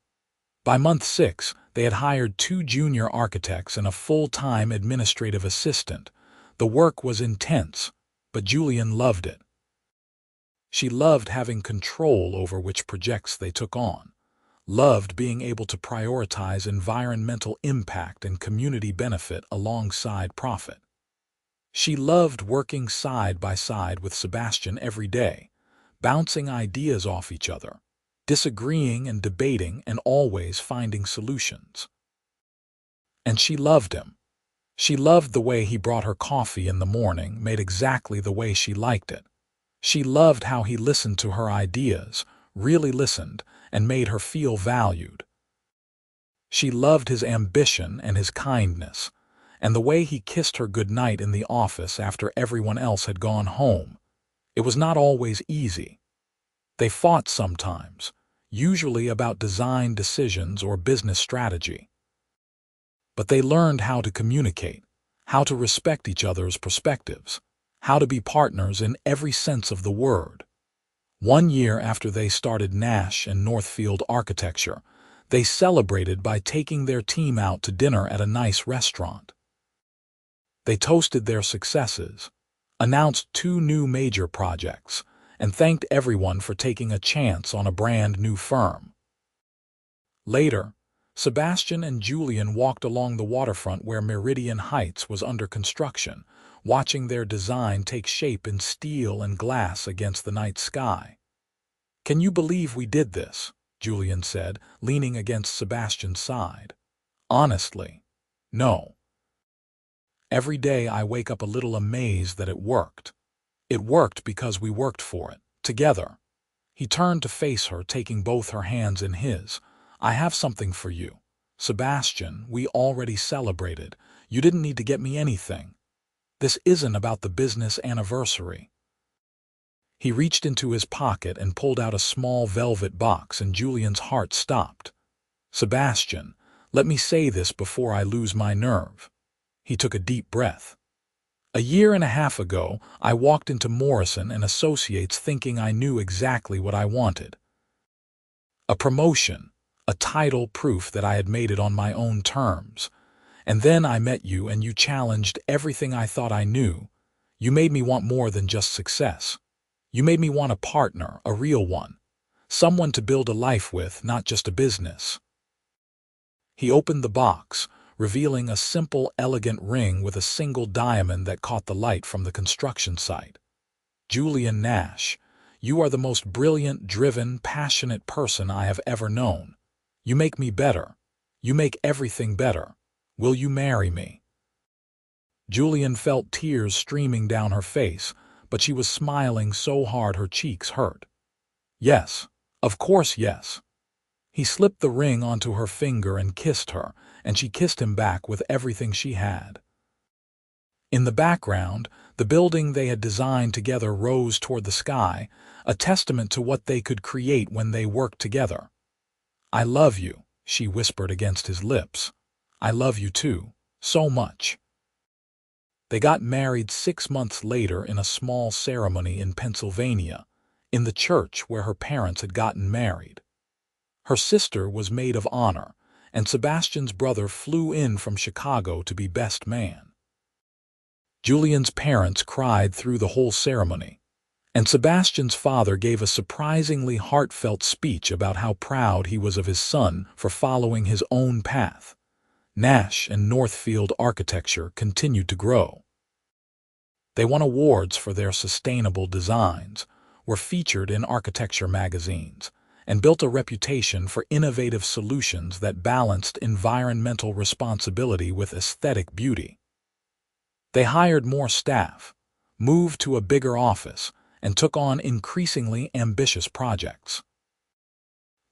By month 6, they had hired 2 junior architects and a full-time administrative assistant. The work was intense, but Julian loved it. She loved having control over which projects they took on, loved being able to prioritize environmental impact and community benefit alongside profit. She loved working side by side with Sebastian every day, bouncing ideas off each other, disagreeing and debating and always finding solutions. And she loved him. She loved the way he brought her coffee in the morning, made exactly the way she liked it. She loved how he listened to her ideas, really listened, and made her feel valued. She loved his ambition and his kindness, and the way he kissed her goodnight in the office after everyone else had gone home. It was not always easy. They fought sometimes, usually about design decisions or business strategy. But they learned how to communicate, how to respect each other's perspectives, how to be partners in every sense of the word. 1 year after they started Nash and Northfield Architecture, they celebrated by taking their team out to dinner at a nice restaurant. They toasted their successes, announced 2 new major projects, and thanked everyone for taking a chance on a brand new firm. Later, Sebastian and Julian walked along the waterfront where Meridian Heights was under construction, watching their design take shape in steel and glass against the night sky. "Can you believe we did this?" Julian said, leaning against Sebastian's side. "Honestly, no. Every day I wake up a little amazed that it worked. It worked because we worked for it, together." He turned to face her, taking both her hands in his. "I have something for you. Sebastian, we already celebrated. You didn't need to get me anything. This isn't about the business anniversary." He reached into his pocket and pulled out a small velvet box, and Julian's heart stopped. "Sebastian, let me say this before I lose my nerve." He took a deep breath. "A year and a half ago, I walked into Morrison Associates thinking I knew exactly what I wanted. A promotion, a title, proof that I had made it on my own terms. And then I met you and you challenged everything I thought I knew. You made me want more than just success. You made me want a partner, a real one. Someone to build a life with, not just a business." He opened the box, revealing a simple, elegant ring with a single diamond that caught the light from the construction site. "Julian Nash, you are the most brilliant, driven, passionate person I have ever known. You make me better. You make everything better. Will you marry me?" Julian felt tears streaming down her face, but she was smiling so hard her cheeks hurt. "Yes, of course yes." He slipped the ring onto her finger and kissed her, and she kissed him back with everything she had. In the background, the building they had designed together rose toward the sky, a testament to what they could create when they worked together. "I love you," she whispered against his lips. "I love you too, so much." They got married 6 months later in a small ceremony in Pennsylvania, in the church where her parents had gotten married. Her sister was maid of honor, and Sebastian's brother flew in from Chicago to be best man. Julian's parents cried through the whole ceremony, and Sebastian's father gave a surprisingly heartfelt speech about how proud he was of his son for following his own path. Nash and Northfield Architecture continued to grow. They won awards for their sustainable designs, were featured in architecture magazines, and built a reputation for innovative solutions that balanced environmental responsibility with aesthetic beauty. They hired more staff, moved to a bigger office, and took on increasingly ambitious projects.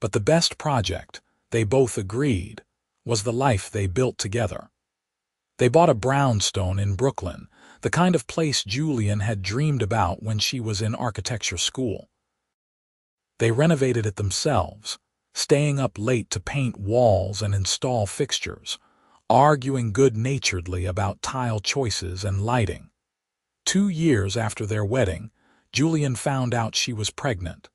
But the best project, they both agreed, was the life they built together. They bought a brownstone in Brooklyn, the kind of place Julian had dreamed about when she was in architecture school. They renovated it themselves, staying up late to paint walls and install fixtures, arguing good-naturedly about tile choices and lighting. 2 years after their wedding, Julian found out she was pregnant.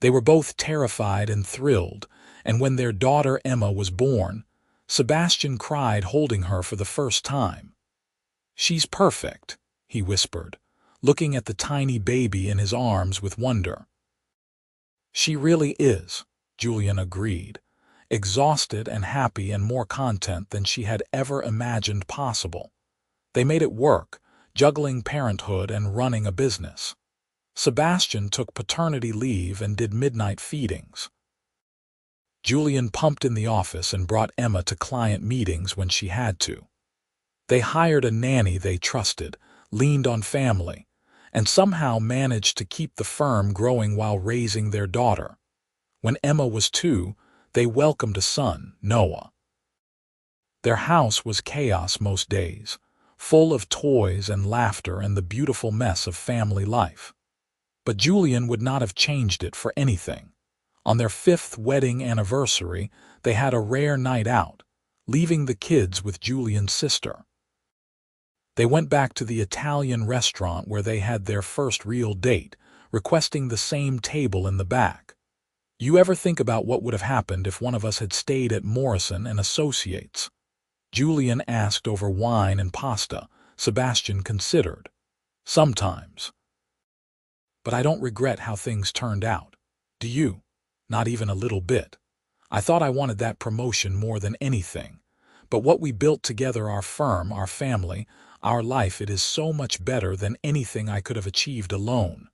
They were both terrified and thrilled, and when their daughter Emma was born, Sebastian cried holding her for the first time. "She's perfect," he whispered, looking at the tiny baby in his arms with wonder. "She really is," Julian agreed, exhausted and happy and more content than she had ever imagined possible. They made it work, juggling parenthood and running a business. Sebastian took paternity leave and did midnight feedings. Julian pumped in the office and brought Emma to client meetings when she had to. They hired a nanny they trusted, leaned on family, and somehow managed to keep the firm growing while raising their daughter. When Emma was 2, they welcomed a son, Noah. Their house was chaos most days, full of toys and laughter and the beautiful mess of family life. But Julian would not have changed it for anything. On their 5th wedding anniversary, they had a rare night out, leaving the kids with Julian's sister. They went back to the Italian restaurant where they had their first real date, requesting the same table in the back. "You ever think about what would have happened if one of us had stayed at Morrison Associates?" Julian asked over wine and pasta. Sebastian considered. "Sometimes. But I don't regret how things turned out. Do you?" "Not even a little bit. I thought I wanted that promotion more than anything. But what we built together, our firm, our family, our life, it is so much better than anything I could have achieved alone.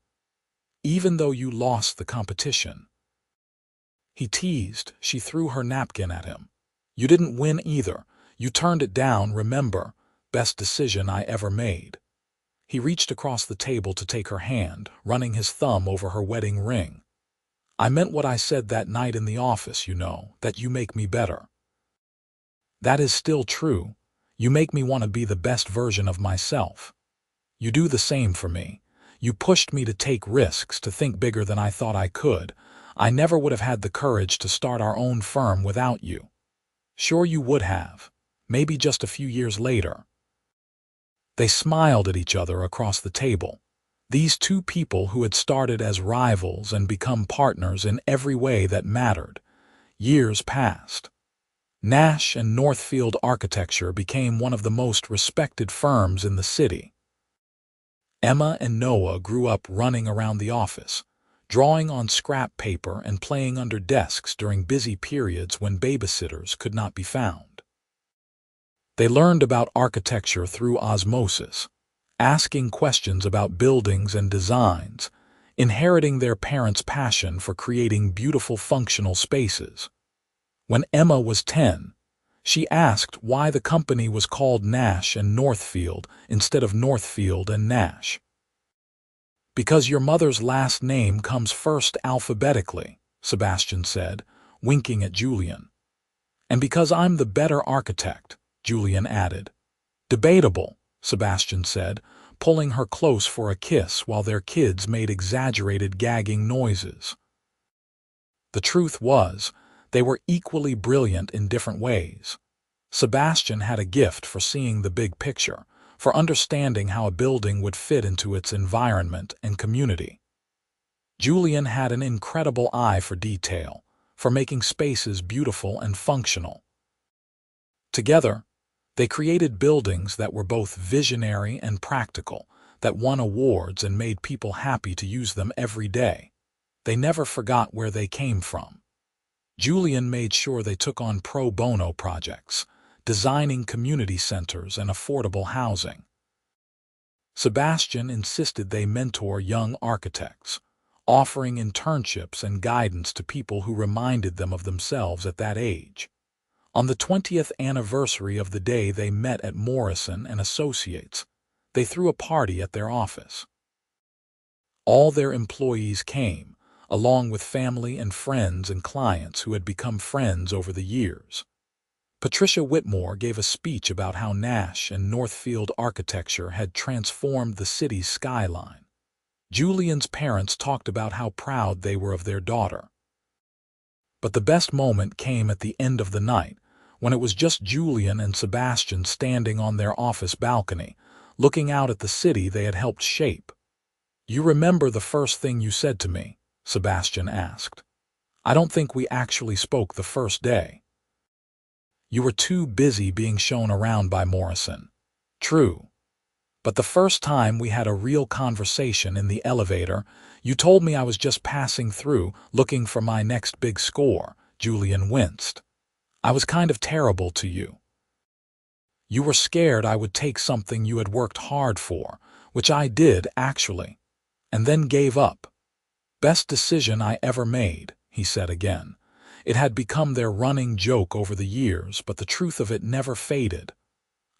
Even though you lost the competition." He teased. She threw her napkin at him. "You didn't win either. You turned it down, remember? Best decision I ever made." He reached across the table to take her hand, running his thumb over her wedding ring. "I meant what I said that night in the office, you know, that you make me better. That is still true. You make me want to be the best version of myself. You do the same for me. You pushed me to take risks, to think bigger than I thought I could. I never would have had the courage to start our own firm without you." "Sure you would have. Maybe just a few years later." They smiled at each other across the table. These two people who had started as rivals and become partners in every way that mattered. Years passed. Nash and Northfield Architecture became one of the most respected firms in the city. Emma and Noah grew up running around the office, drawing on scrap paper and playing under desks during busy periods when babysitters could not be found. They learned about architecture through osmosis, asking questions about buildings and designs, inheriting their parents' passion for creating beautiful functional spaces. When Emma was 10, she asked why the company was called Nash and Northfield instead of Northfield and Nash. "Because your mother's last name comes first alphabetically," Sebastian said, winking at Julian. "And because I'm the better architect," Julian added. "Debatable," Sebastian said, pulling her close for a kiss while their kids made exaggerated gagging noises. The truth was, they were equally brilliant in different ways. Sebastian had a gift for seeing the big picture, for understanding how a building would fit into its environment and community. Julian had an incredible eye for detail, for making spaces beautiful and functional. Together, they created buildings that were both visionary and practical, that won awards and made people happy to use them every day. They never forgot where they came from. Julian made sure they took on pro bono projects, designing community centers and affordable housing. Sebastian insisted they mentor young architects, offering internships and guidance to people who reminded them of themselves at that age. On the 20th anniversary of the day they met at Morrison Associates, they threw a party at their office. All their employees came, along with family and friends and clients who had become friends over the years. Patricia Whitmore gave a speech about how Nash and Northfield architecture had transformed the city's skyline. Julian's parents talked about how proud they were of their daughter. But the best moment came at the end of the night, when it was just Julian and Sebastian standing on their office balcony, looking out at the city they had helped shape. "You remember the first thing you said to me?" Sebastian asked. "I don't think we actually spoke the first day. You were too busy being shown around by Morrison." "True. But the first time we had a real conversation in the elevator, you told me I was just passing through, looking for my next big score." Julian winced. "I was kind of terrible to you. You were scared I would take something you had worked hard for, which I did, actually, and then gave up." "Best decision I ever made," he said again. It had become their running joke over the years, but the truth of it never faded.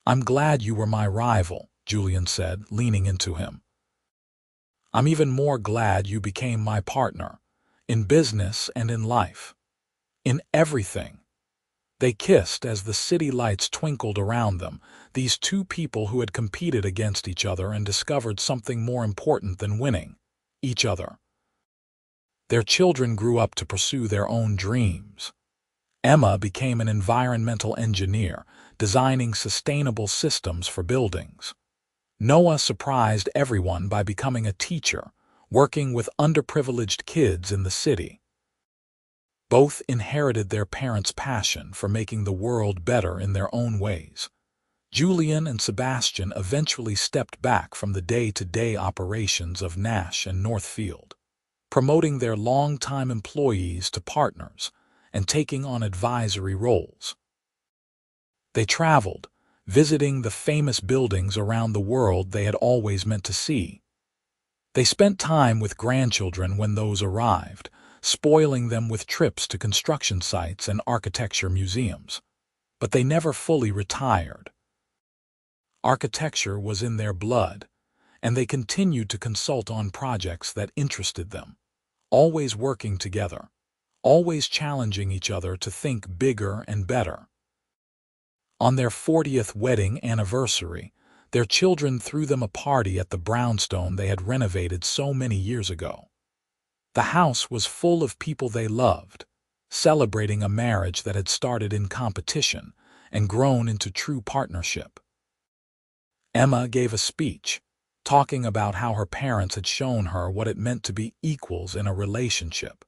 "I'm glad you were my rival," Julian said, leaning into him. "I'm even more glad you became my partner, in business and in life. In everything." They kissed as the city lights twinkled around them, these two people who had competed against each other and discovered something more important than winning: each other. Their children grew up to pursue their own dreams. Emma became an environmental engineer, designing sustainable systems for buildings. Noah surprised everyone by becoming a teacher, working with underprivileged kids in the city. Both inherited their parents' passion for making the world better in their own ways. Julian and Sebastian eventually stepped back from the day-to-day operations of Nash and Northfield, promoting their longtime employees to partners and taking on advisory roles. They traveled, visiting the famous buildings around the world they had always meant to see. They spent time with grandchildren when those arrived, spoiling them with trips to construction sites and architecture museums. But they never fully retired. Architecture was in their blood, and they continued to consult on projects that interested them, always working together, always challenging each other to think bigger and better. On their 40th wedding anniversary, their children threw them a party at the brownstone they had renovated so many years ago. The house was full of people they loved, celebrating a marriage that had started in competition and grown into true partnership. Emma gave a speech, talking about how her parents had shown her what it meant to be equals in a relationship,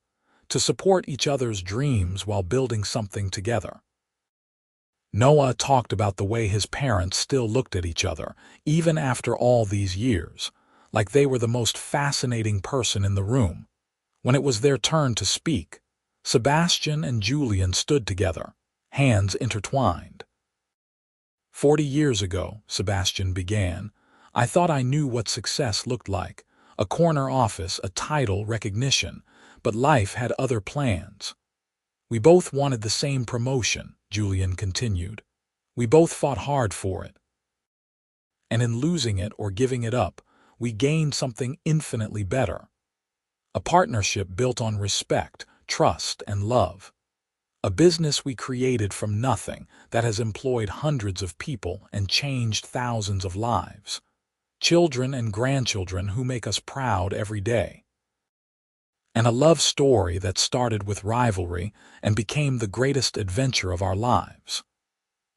to support each other's dreams while building something together. Noah talked about the way his parents still looked at each other, even after all these years, like they were the most fascinating person in the room. When it was their turn to speak, Sebastian and Julian stood together, hands intertwined. 40 years ago, Sebastian began, I thought I knew what success looked like: a corner office, a title, recognition, but life had other plans. We both wanted the same promotion, Julian continued. We both fought hard for it. And in losing it or giving it up, we gained something infinitely better. A partnership built on respect, trust, and love. A business we created from nothing that has employed hundreds of people and changed thousands of lives. Children and grandchildren who make us proud every day. And a love story that started with rivalry and became the greatest adventure of our lives.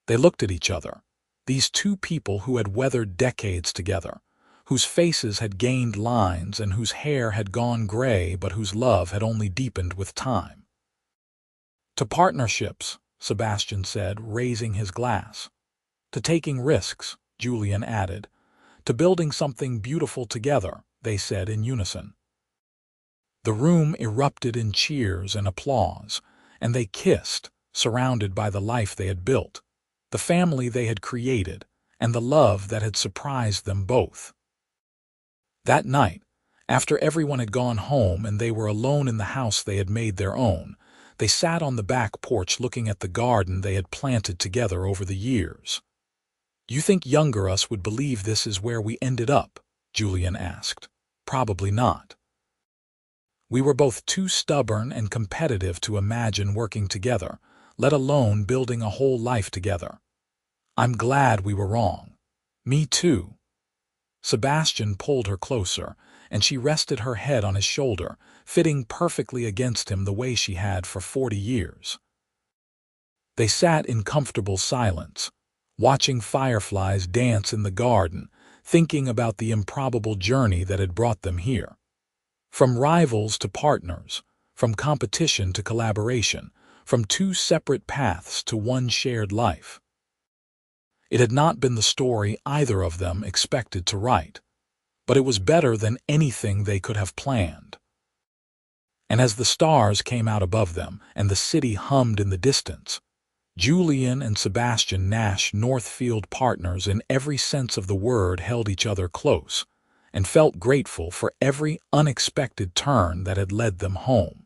They looked at each other, these two people who had weathered decades together, whose faces had gained lines and whose hair had gone gray, but whose love had only deepened with time. To partnerships, Sebastian said, raising his glass. To taking risks, Julian added. To building something beautiful together, they said in unison. The room erupted in cheers and applause, and they kissed, surrounded by the life they had built, the family they had created, and the love that had surprised them both. That night, after everyone had gone home and they were alone in the house they had made their own, they sat on the back porch looking at the garden they had planted together over the years. You think younger us would believe this is where we ended up? Julian asked. Probably not. We were both too stubborn and competitive to imagine working together, let alone building a whole life together. I'm glad we were wrong. Me too. Sebastian pulled her closer, and she rested her head on his shoulder, fitting perfectly against him the way she had for 40 years. They sat in comfortable silence, watching fireflies dance in the garden, thinking about the improbable journey that had brought them here. From rivals to partners, from competition to collaboration, from two separate paths to one shared life. It had not been the story either of them expected to write, but it was better than anything they could have planned. And as the stars came out above them and the city hummed in the distance, Julian and Sebastian Nash, Northfield partners in every sense of the word, held each other close and felt grateful for every unexpected turn that had led them home.